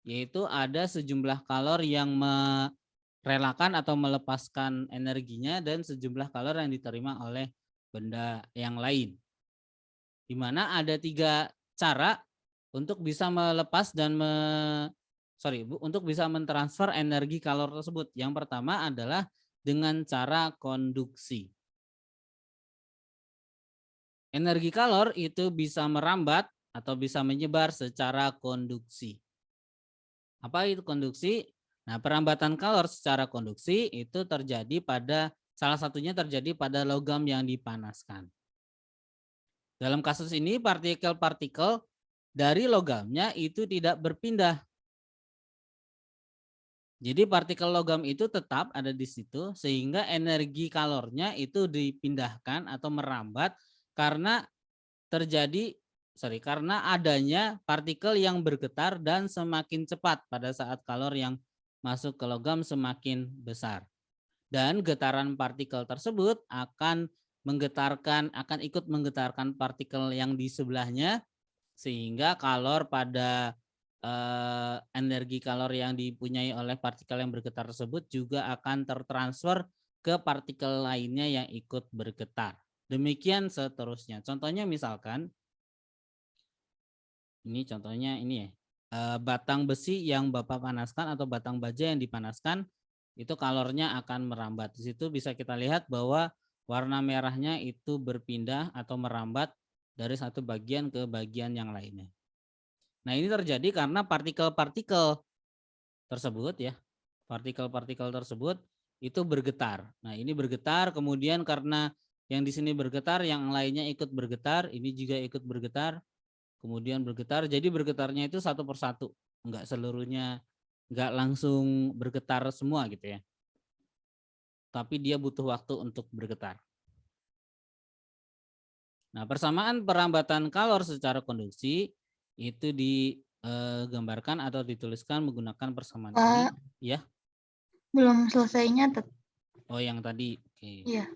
Speaker 1: yaitu ada sejumlah kalor yang merelakan atau melepaskan energinya dan sejumlah kalor yang diterima oleh benda yang lain. Di mana ada 3 cara untuk bisa melepas dan untuk bisa mentransfer energi kalor tersebut. Yang pertama adalah dengan cara konduksi. Energi kalor itu bisa merambat atau bisa menyebar secara konduksi. Apa itu konduksi? Nah, perambatan kalor secara konduksi itu salah satunya terjadi pada logam yang dipanaskan. Dalam kasus ini partikel-partikel dari logamnya itu tidak berpindah. Jadi partikel logam itu tetap ada di situ, sehingga energi kalornya itu dipindahkan atau merambat karena karena adanya partikel yang bergetar dan semakin cepat pada saat kalor yang masuk ke logam semakin besar. Dan getaran partikel tersebut akan ikut menggetarkan partikel yang di sebelahnya, sehingga kalor pada energi kalor yang dipunyai oleh partikel yang bergetar tersebut juga akan tertransfer ke partikel lainnya yang ikut bergetar. Demikian seterusnya. Contohnya misalkan, ini contohnya ini ya, batang besi yang Bapak panaskan atau batang baja yang dipanaskan, itu kalornya akan merambat. Di situ bisa kita lihat bahwa warna merahnya itu berpindah atau merambat dari satu bagian ke bagian yang lainnya. Nah, ini terjadi karena partikel-partikel tersebut ya, partikel-partikel tersebut itu bergetar. Nah, ini bergetar, kemudian karena yang di sini bergetar, yang lainnya ikut bergetar, ini juga ikut bergetar, kemudian bergetar. Jadi bergetarnya itu satu persatu, enggak seluruhnya, enggak langsung bergetar semua gitu ya. Tapi dia butuh waktu untuk bergetar. Nah, persamaan perambatan kalor secara konduksi itu digambarkan atau dituliskan menggunakan persamaan ini. Ya.
Speaker 2: Belum selesai nyatet.
Speaker 1: Oh, yang tadi. Oke.
Speaker 2: Iya.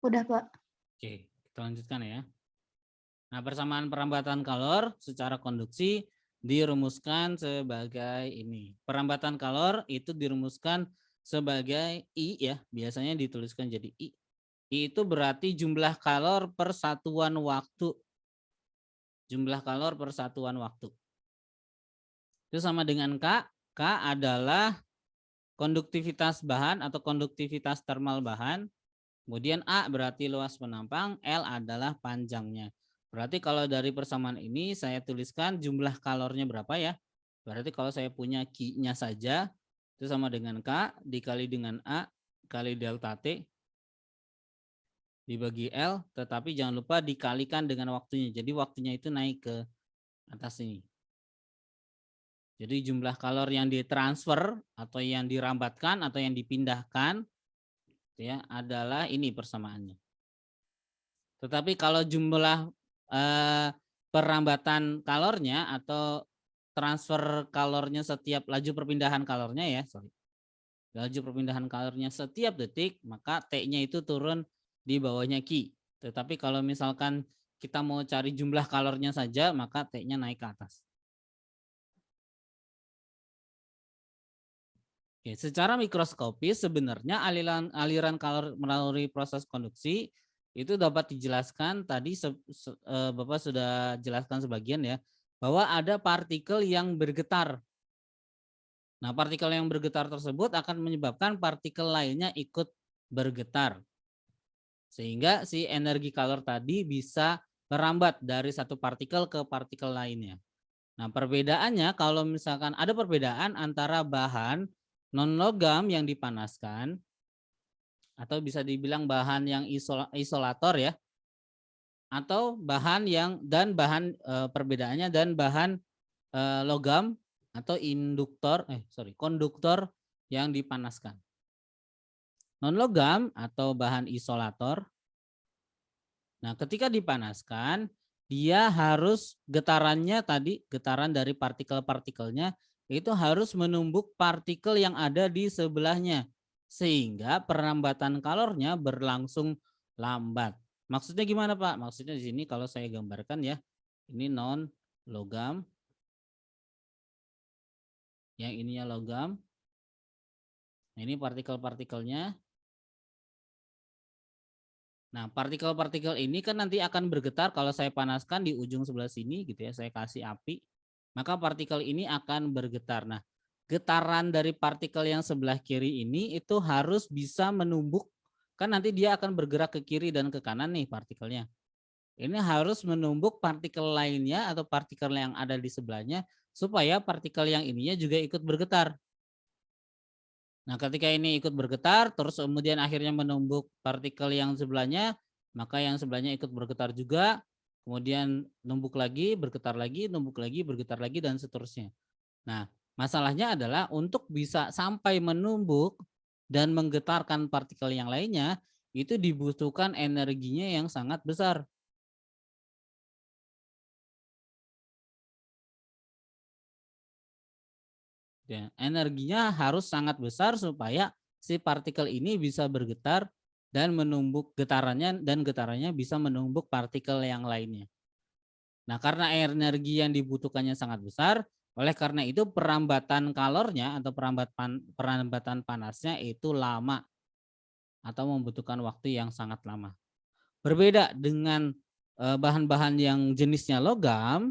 Speaker 2: Udah, Pak.
Speaker 1: Oke, kita lanjutkan ya. Nah, persamaan perambatan kalor secara konduksi dirumuskan sebagai ini. Perambatan kalor itu dirumuskan sebagai I ya, biasanya dituliskan jadi I. I itu berarti jumlah kalor per satuan waktu. Jumlah kalor per satuan waktu. Itu sama dengan K. K adalah konduktivitas bahan atau konduktivitas termal bahan. Kemudian A berarti luas penampang, L adalah panjangnya. Berarti kalau dari persamaan ini saya tuliskan jumlah kalornya berapa ya. Berarti kalau saya punya Q-nya saja itu sama dengan K dikali dengan A kali delta T dibagi L, tetapi jangan lupa dikalikan dengan waktunya. Jadi waktunya itu naik ke atas ini. Jadi jumlah kalor yang ditransfer atau yang dirambatkan atau yang dipindahkan ya adalah ini persamaannya. Tetapi kalau jumlah perambatan kalornya atau transfer kalornya setiap laju perpindahan kalornya ya, laju perpindahan kalornya setiap detik, maka T-nya itu turun di bawahnya Q. Tetapi kalau misalkan kita mau cari jumlah kalornya saja, maka T-nya naik ke atas. Oke, secara mikroskopis sebenarnya aliran kalor melalui proses konduksi itu dapat dijelaskan tadi Bapak sudah jelaskan sebagian ya, bahwa ada partikel yang bergetar. Nah, partikel yang bergetar tersebut akan menyebabkan partikel lainnya ikut bergetar. Sehingga si energi kalor tadi bisa merambat dari satu partikel ke partikel lainnya. Nah, perbedaannya kalau misalkan ada perbedaan antara bahan non-logam yang dipanaskan atau bisa dibilang bahan yang isolator ya, atau bahan yang perbedaannya dan bahan logam atau konduktor yang dipanaskan. Non-logam atau bahan isolator. Nah, ketika dipanaskan, dia harus getarannya tadi, getaran dari partikel-partikelnya itu harus menumbuk partikel yang ada di sebelahnya. Sehingga perambatan kalornya berlangsung lambat. Maksudnya gimana Pak? Maksudnya di sini kalau saya gambarkan ya, ini non-logam. Yang ininya logam. Nah, ini partikel-partikelnya. Nah, partikel-partikel ini kan nanti akan bergetar kalau saya panaskan di ujung sebelah sini gitu ya, saya kasih api, maka partikel ini akan bergetar. Nah, getaran dari partikel yang sebelah kiri ini itu harus bisa menumbuk, kan nanti dia akan bergerak ke kiri dan ke kanan nih partikelnya. Ini harus menumbuk partikel lainnya atau partikel yang ada di sebelahnya supaya partikel yang ininya juga ikut bergetar. Nah, ketika ini ikut bergetar, terus kemudian akhirnya menumbuk partikel yang sebelahnya, maka yang sebelahnya ikut bergetar juga, kemudian numbuk lagi, bergetar lagi, numbuk lagi, bergetar lagi, dan seterusnya. Nah, masalahnya adalah untuk bisa sampai menumbuk dan menggetarkan partikel yang lainnya, itu dibutuhkan energinya yang sangat besar. Ya, energinya harus sangat besar supaya si partikel ini bisa bergetar dan menumbuk getarannya bisa menumbuk partikel yang lainnya. Nah, karena energi yang dibutuhkannya sangat besar, oleh karena itu perambatan kalornya atau perambatan panasnya itu lama atau membutuhkan waktu yang sangat lama. Berbeda dengan bahan-bahan yang jenisnya logam.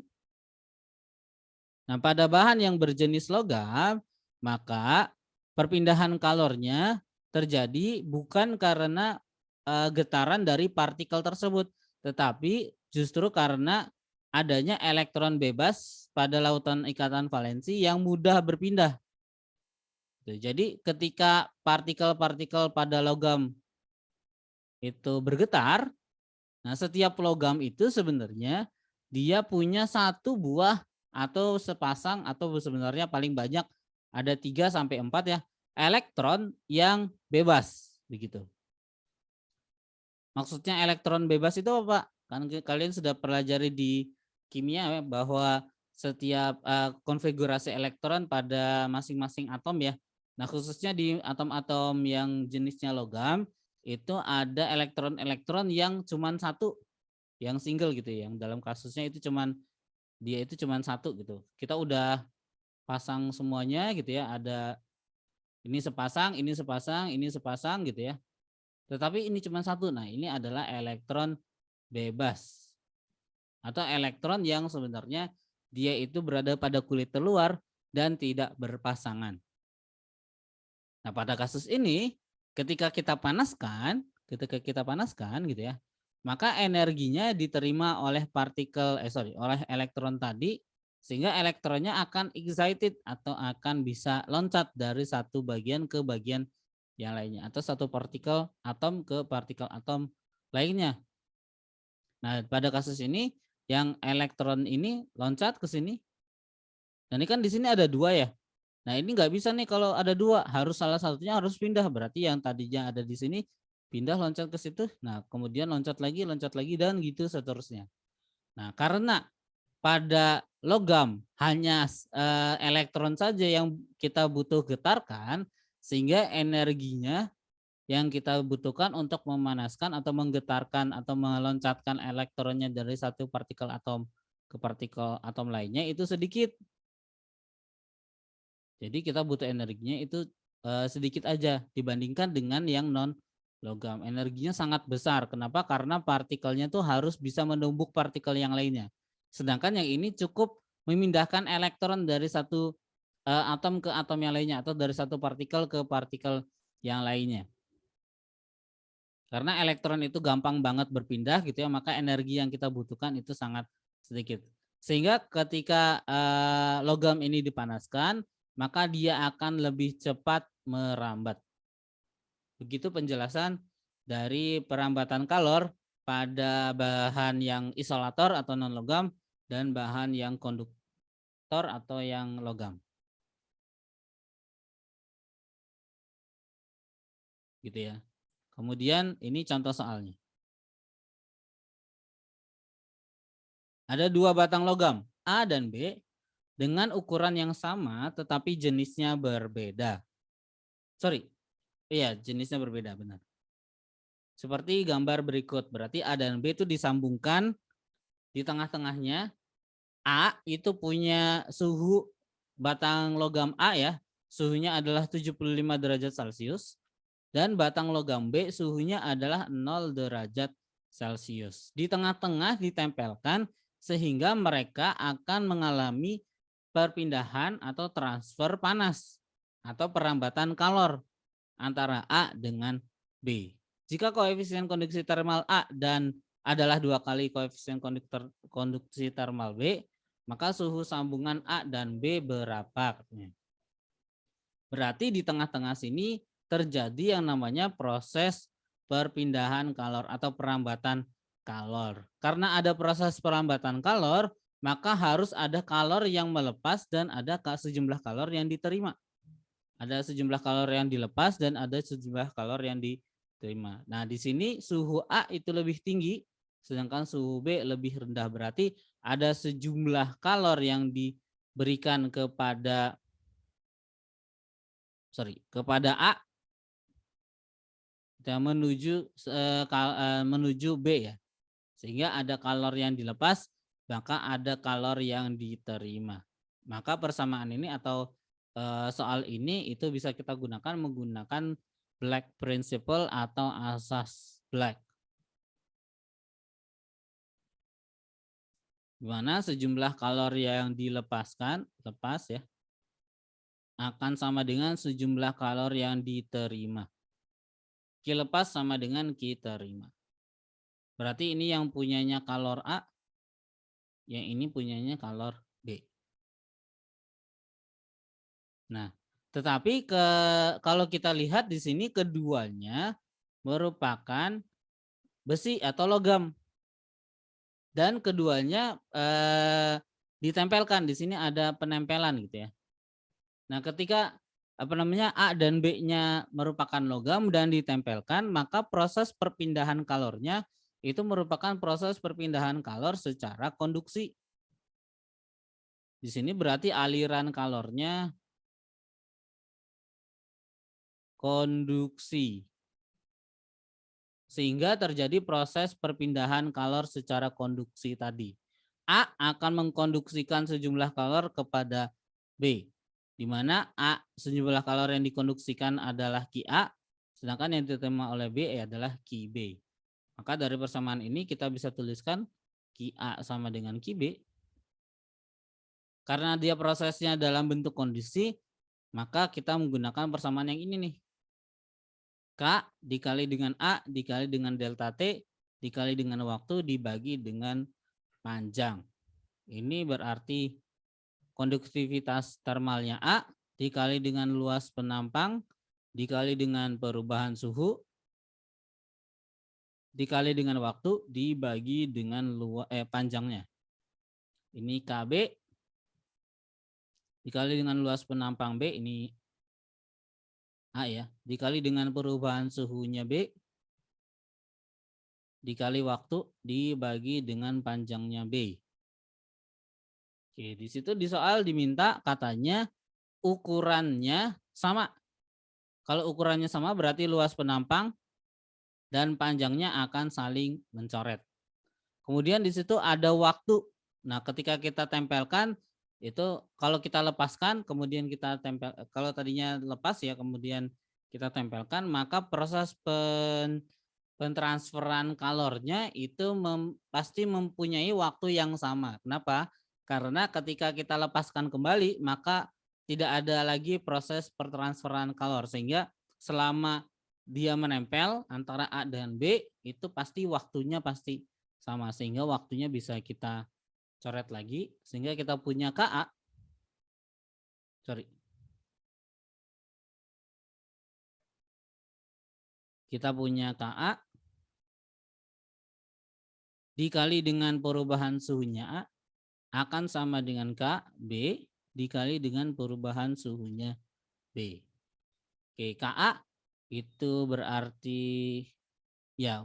Speaker 1: Nah, pada bahan yang berjenis logam, maka perpindahan kalornya terjadi bukan karena getaran dari partikel tersebut, tetapi justru karena adanya elektron bebas pada lautan ikatan valensi yang mudah berpindah. Jadi ketika partikel-partikel pada logam itu bergetar, nah setiap logam itu sebenarnya dia punya satu buah atau sepasang atau sebenarnya paling banyak ada 3 sampai 4 ya elektron yang bebas begitu. Maksudnya elektron bebas itu apa Pak? Kan kalian sudah pelajari di kimia ya, bahwa setiap konfigurasi elektron pada masing-masing atom ya. Nah, khususnya di atom-atom yang jenisnya logam itu ada elektron-elektron yang cuman satu, yang single gitu ya, yang dalam kasusnya itu dia itu cuman satu gitu. Kita udah pasang semuanya gitu ya, ada ini sepasang, ini sepasang, ini sepasang gitu ya. Tetapi ini cuma satu. Nah, ini adalah elektron bebas atau elektron yang sebenarnya dia itu berada pada kulit terluar dan tidak berpasangan. Nah, pada kasus ini ketika kita panaskan gitu ya, maka energinya diterima oleh oleh elektron tadi, sehingga elektronnya akan excited atau akan bisa loncat dari satu bagian ke bagian yang lainnya, atau satu partikel atom ke partikel atom lainnya. Nah, pada kasus ini yang elektron ini loncat ke sini. Dan ini kan di sini ada dua ya. Nah, ini nggak bisa nih kalau ada dua, harus salah satunya harus pindah. Berarti yang tadinya ada di sini pindah loncat ke situ. Nah, kemudian loncat lagi dan gitu seterusnya. Nah, karena pada logam hanya elektron saja yang kita butuh getarkan, sehingga energinya yang kita butuhkan untuk memanaskan atau menggetarkan atau meloncatkan elektronnya dari satu partikel atom ke partikel atom lainnya itu sedikit. Jadi kita butuh energinya itu sedikit aja dibandingkan dengan yang non logam. Energinya sangat besar. Kenapa? Karena partikelnya tuh harus bisa menumbuk partikel yang lainnya. Sedangkan yang ini cukup memindahkan elektron dari satu atom ke atom yang lainnya atau dari satu partikel ke partikel yang lainnya. Karena elektron itu gampang banget berpindah gitu ya, maka energi yang kita butuhkan itu sangat sedikit. Sehingga ketika logam ini dipanaskan, maka dia akan lebih cepat merambat. Begitu penjelasan dari perambatan kalor pada bahan yang isolator atau non logam dan bahan yang konduktor atau yang logam. Gitu ya. Kemudian ini contoh soalnya. Ada dua batang logam A dan B dengan ukuran yang sama tetapi jenisnya berbeda. Iya, jenisnya berbeda, benar. Seperti gambar berikut, berarti A dan B itu disambungkan di tengah-tengahnya. A itu punya suhu batang logam A ya, suhunya adalah 75 derajat Celcius. Dan batang logam B suhunya adalah 0 derajat Celcius. Di tengah-tengah ditempelkan sehingga mereka akan mengalami perpindahan atau transfer panas atau perambatan kalor antara A dengan B. Jika koefisien konduksi termal A dan adalah 2 kali koefisien konduksi termal B, maka suhu sambungan A dan B berapa? Berarti di tengah-tengah sini terjadi yang namanya proses perpindahan kalor atau perambatan kalor. Karena ada proses perambatan kalor, maka harus ada kalor yang melepas dan ada sejumlah kalor yang diterima. Ada sejumlah kalor yang dilepas dan ada sejumlah kalor yang diterima. Nah, di sini suhu A itu lebih tinggi, sedangkan suhu B lebih rendah. Berarti ada sejumlah kalor yang diberikan kepada A menuju B ya. Sehingga ada kalor yang dilepas, maka ada kalor yang diterima. Maka persamaan ini atau soal ini itu bisa kita gunakan menggunakan Black Principle atau asas Black. Di mana sejumlah kalor yang dilepaskan, ya, akan sama dengan sejumlah kalor yang diterima. Q lepas sama dengan Q terima. Berarti ini yang punyanya kalor A, yang ini punyanya kalor B. Nah, tetapi kalau kita lihat di sini keduanya merupakan besi atau logam. Dan keduanya ditempelkan, di sini ada penempelan gitu ya. Nah, ketika A dan B-nya merupakan logam dan ditempelkan, maka proses perpindahan kalornya itu merupakan proses perpindahan kalor secara konduksi. Di sini berarti aliran kalornya konduksi. sehingga terjadi proses perpindahan kalor secara konduksi tadi. A akan mengkonduksikan sejumlah kalor kepada B, di mana A sejumlah kalor yang dikonduksikan adalah QA, sedangkan yang diterima oleh B adalah QB. Maka dari persamaan ini kita bisa tuliskan QA sama dengan QB. Karena dia prosesnya dalam bentuk kondisi, maka kita menggunakan persamaan yang ini nih. K dikali dengan A dikali dengan delta T dikali dengan waktu dibagi dengan panjang. Ini berarti konduktivitas termalnya A dikali dengan luas penampang dikali dengan perubahan suhu dikali dengan waktu dibagi dengan panjangnya. Ini KB dikali dengan luas penampang B, ini A ya, dikali dengan perubahan suhunya B dikali waktu dibagi dengan panjangnya B. Oke, di situ di soal diminta katanya ukurannya sama. Kalau ukurannya sama berarti luas penampang dan panjangnya akan saling mencoret. Kemudian di situ ada waktu. Nah, ketika kita tempelkan itu kalau kita lepaskan kemudian kita tempel, kalau tadinya lepas ya kemudian kita tempelkan, maka proses pentransferan kalornya itu pasti mempunyai waktu yang sama. Kenapa? Karena ketika kita lepaskan kembali maka tidak ada lagi proses pertransferan kalor, sehingga selama dia menempel antara A dan B itu pasti waktunya pasti sama, sehingga waktunya bisa kita coret lagi sehingga kita punya KA. Kita punya KA dikali dengan perubahan suhunya A akan sama dengan KB dikali dengan perubahan suhunya B. Oke, KA itu berarti ya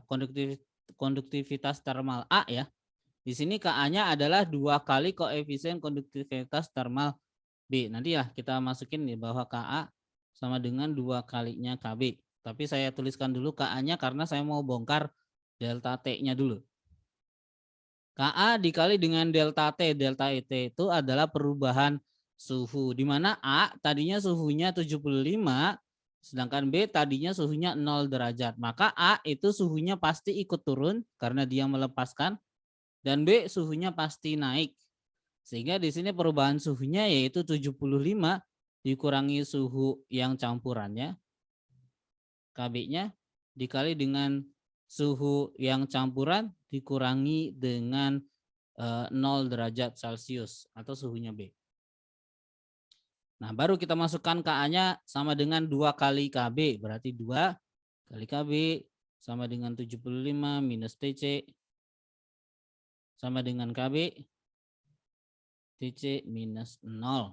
Speaker 1: konduktivitas termal A ya. Di sini KA-nya adalah 2 kali koefisien konduktivitas termal B. Nanti ya kita masukin nih bahwa KA sama dengan 2 kalinya KB. Tapi saya tuliskan dulu KA-nya karena saya mau bongkar delta T-nya dulu. KA dikali dengan delta T. Delta T itu adalah perubahan suhu. Di mana A tadinya suhunya 75, sedangkan B tadinya suhunya 0 derajat. Maka A itu suhunya pasti ikut turun karena dia melepaskan. Dan B suhunya pasti naik. Sehingga di sini perubahan suhunya yaitu 75 dikurangi suhu yang campurannya, KB-nya, dikali dengan suhu yang campuran dikurangi dengan 0 derajat Celcius atau suhunya B. Nah, baru kita masukkan KA-nya sama dengan 2 kali KB, berarti 2 kali KB sama dengan 75 minus TC sama dengan KB TC minus 0.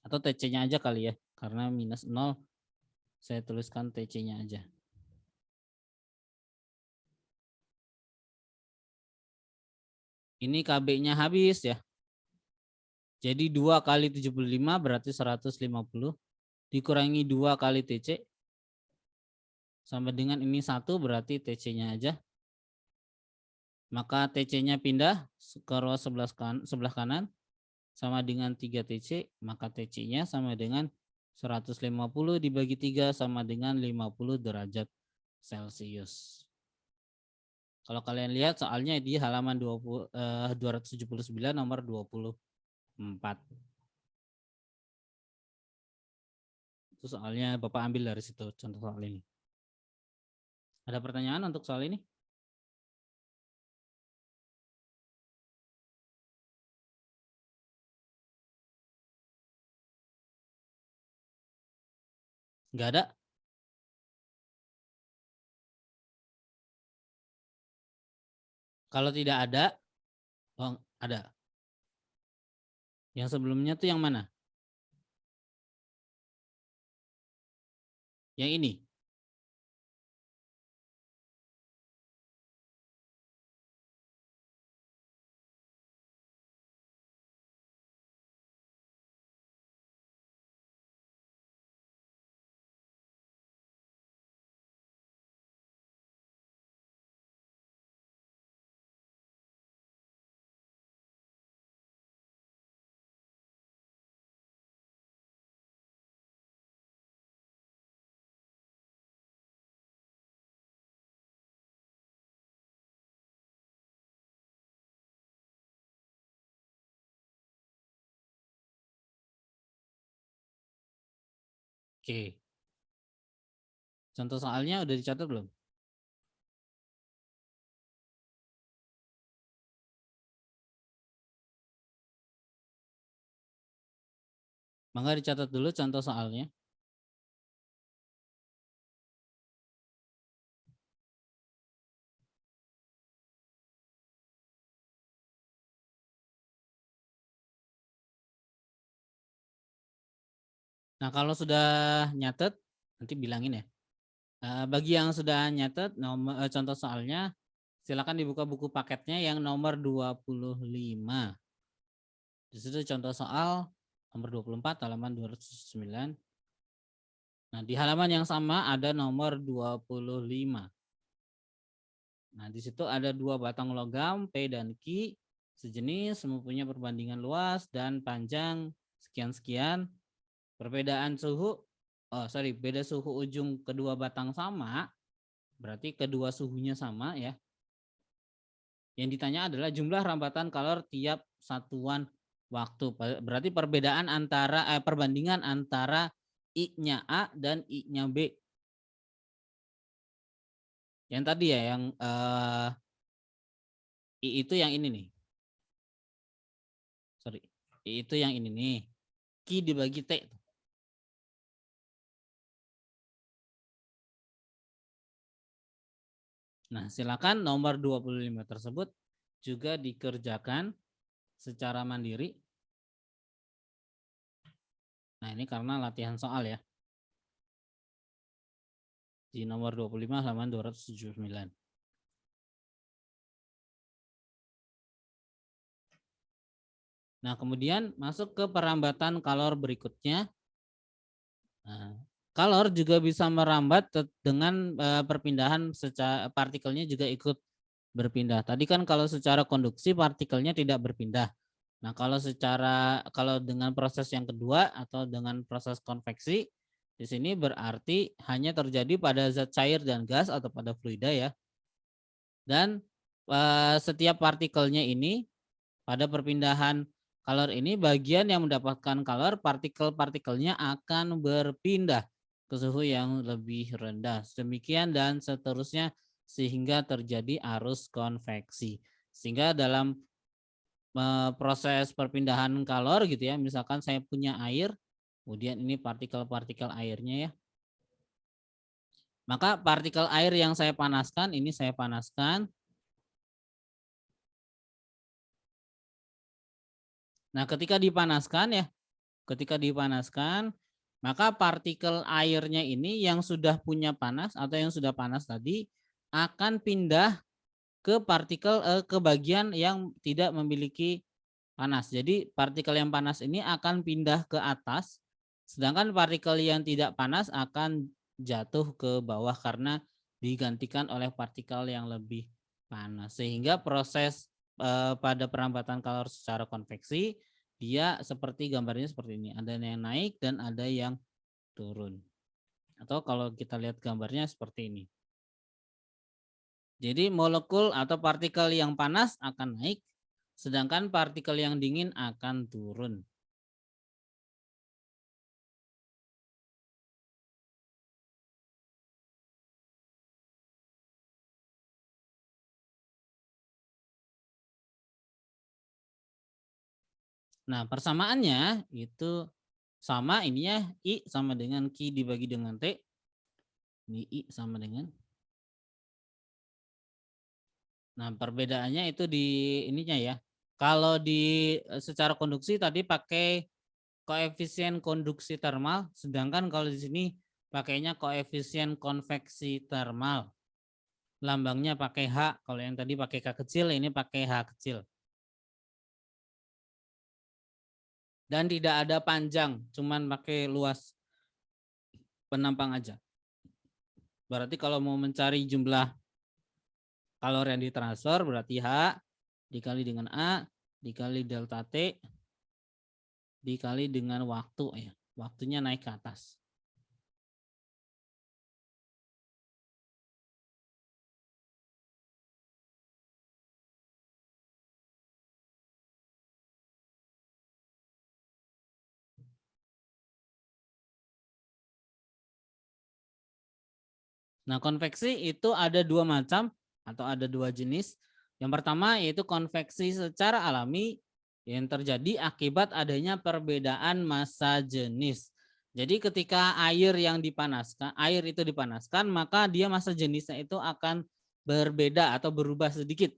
Speaker 1: Atau TC-nya aja kali ya, karena minus 0 saya tuliskan TC-nya aja. Ini KB-nya habis ya. Jadi 2 kali 75 berarti 150 dikurangi 2 kali TC sama dengan ini 1 berarti TC-nya aja. Maka TC-nya pindah ke row sebelah kanan sama dengan 3 TC, maka TC-nya sama dengan 150 dibagi 3 sama dengan 50 derajat Celcius. Kalau kalian lihat soalnya di halaman 279 nomor 24. Itu soalnya Bapak ambil dari situ contoh soal ini. Ada pertanyaan untuk soal ini? Enggak ada? Kalau tidak ada, oh ada. Yang sebelumnya tuh yang mana? Yang ini? Oke. Contoh soalnya udah dicatat belum? Mangga dicatat dulu contoh soalnya. Nah, kalau sudah nyatet, nanti bilangin ya. Bagi yang sudah nyatet contoh soalnya, silakan dibuka buku paketnya yang nomor 25. Di situ contoh soal nomor 24 halaman 209. Nah, di halaman yang sama ada nomor 25. Nah, di situ ada 2 batang logam P dan Q sejenis, mempunyai perbandingan luas dan panjang sekian-sekian. Perbedaan suhu, beda suhu ujung kedua batang sama, berarti kedua suhunya sama ya. Yang ditanya adalah jumlah rambatan kalor tiap satuan waktu. Berarti perbedaan antara perbandingan antara I-nya A dan I-nya B. Yang tadi ya, yang I itu yang ini nih. Sorry, I itu yang ini nih. Q dibagi T. Nah, silakan nomor 25 tersebut juga dikerjakan secara mandiri. Nah, ini karena latihan soal ya. Di nomor 25 halaman 279. Nah, kemudian masuk ke perambatan kalor berikutnya. Nah, kalor juga bisa merambat dengan perpindahan secara partikelnya juga ikut berpindah. Tadi kan kalau secara konduksi partikelnya tidak berpindah. Nah, kalau dengan proses yang kedua atau dengan proses konveksi, di sini berarti hanya terjadi pada zat cair dan gas atau pada fluida ya. Dan setiap partikelnya ini pada perpindahan kalor ini bagian yang mendapatkan kalor partikel-partikelnya akan berpindah ke suhu yang lebih rendah. Demikian dan seterusnya sehingga terjadi arus konveksi. Sehingga dalam proses perpindahan kalor gitu ya, misalkan saya punya air, kemudian ini partikel-partikel airnya ya. Maka partikel air yang saya panaskan, ini saya panaskan. Nah, ketika dipanaskan, maka partikel airnya ini yang sudah punya panas atau yang sudah panas tadi akan pindah ke ke bagian yang tidak memiliki panas. Jadi partikel yang panas ini akan pindah ke atas, sedangkan partikel yang tidak panas akan jatuh ke bawah karena digantikan oleh partikel yang lebih panas. Sehingga proses pada perambatan kalor secara konveksi dia seperti gambarnya seperti ini. Ada yang naik dan ada yang turun. Atau kalau kita lihat gambarnya seperti ini. Jadi molekul atau partikel yang panas akan naik, sedangkan partikel yang dingin akan turun. Nah, persamaannya itu sama, ininya I sama dengan Q dibagi dengan T. Ini I sama dengan. Nah, perbedaannya itu di ininya ya. Kalau di secara konduksi tadi pakai koefisien konduksi termal, sedangkan kalau di sini pakainya koefisien konveksi termal. Lambangnya pakai H, kalau yang tadi pakai K kecil, ini pakai H kecil. Dan tidak ada panjang, cuman pakai luas penampang aja. Berarti kalau mau mencari jumlah kalor yang ditransfer berarti H dikali dengan A dikali delta T dikali dengan waktu ya. Waktunya naik ke atas. Nah, konveksi itu ada dua macam atau ada dua jenis. Yang pertama yaitu konveksi secara alami yang terjadi akibat adanya perbedaan massa jenis. Jadi ketika air itu dipanaskan, maka dia massa jenisnya itu akan berbeda atau berubah sedikit.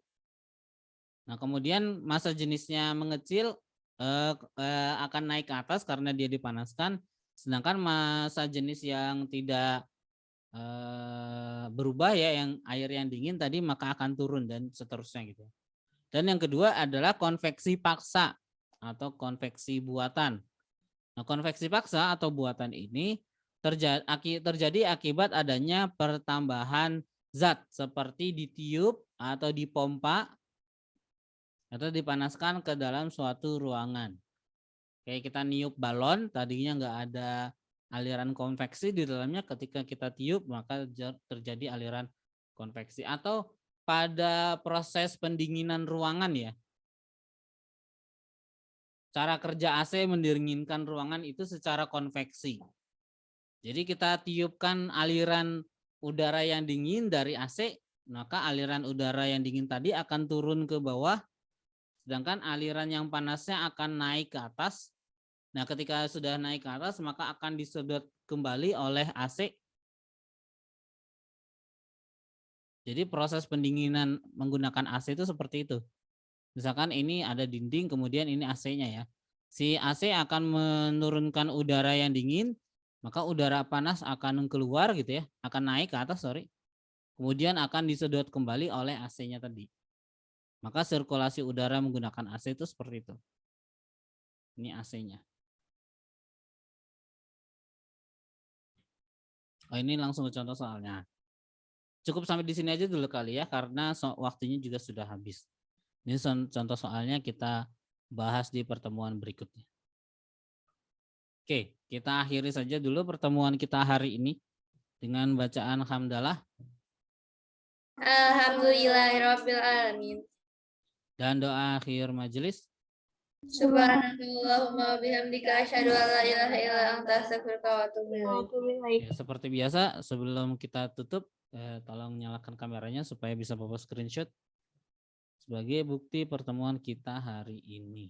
Speaker 1: Nah, kemudian massa jenisnya mengecil akan naik ke atas karena dia dipanaskan, sedangkan massa jenis yang tidak berubah ya, yang air yang dingin tadi, maka akan turun dan seterusnya gitu. Dan yang kedua adalah konveksi paksa atau konveksi buatan. Nah, konveksi paksa atau buatan ini terjadi akibat adanya pertambahan zat seperti ditiup atau dipompa atau dipanaskan ke dalam suatu ruangan. Kayak kita niup balon, tadinya nggak ada aliran konveksi di dalamnya, ketika kita tiup maka terjadi aliran konveksi. Atau pada proses pendinginan ruangan ya, cara kerja AC mendinginkan ruangan itu secara konveksi. Jadi kita tiupkan aliran udara yang dingin dari AC, maka aliran udara yang dingin tadi akan turun ke bawah, sedangkan aliran yang panasnya akan naik ke atas. Nah, ketika sudah naik ke atas, maka akan disedot kembali oleh AC. Jadi proses pendinginan menggunakan AC itu seperti itu. Misalkan ini ada dinding, kemudian ini AC-nya ya. Si AC akan menurunkan udara yang dingin, maka udara panas akan keluar gitu ya, akan naik ke atas, kemudian akan disedot kembali oleh AC-nya tadi. Maka sirkulasi udara menggunakan AC itu seperti itu. Ini AC-nya. Oh, ini langsung ke contoh soalnya. Cukup sampai di sini aja dulu kali ya, karena waktunya juga sudah habis. Ini contoh soalnya kita bahas di pertemuan berikutnya. Oke, kita akhiri saja dulu pertemuan kita hari ini dengan bacaan hamdalah.
Speaker 3: Alhamdulillahirabbil alamin.
Speaker 1: Dan doa akhir majelis.
Speaker 3: Subhanallahumma bihamdika asyhadu an la ilaha illa anta astaghfiruka wa atubu ilaik.
Speaker 1: Ya, seperti biasa sebelum kita tutup, tolong nyalakan kameranya supaya bisa bawa screenshot sebagai bukti pertemuan kita hari ini.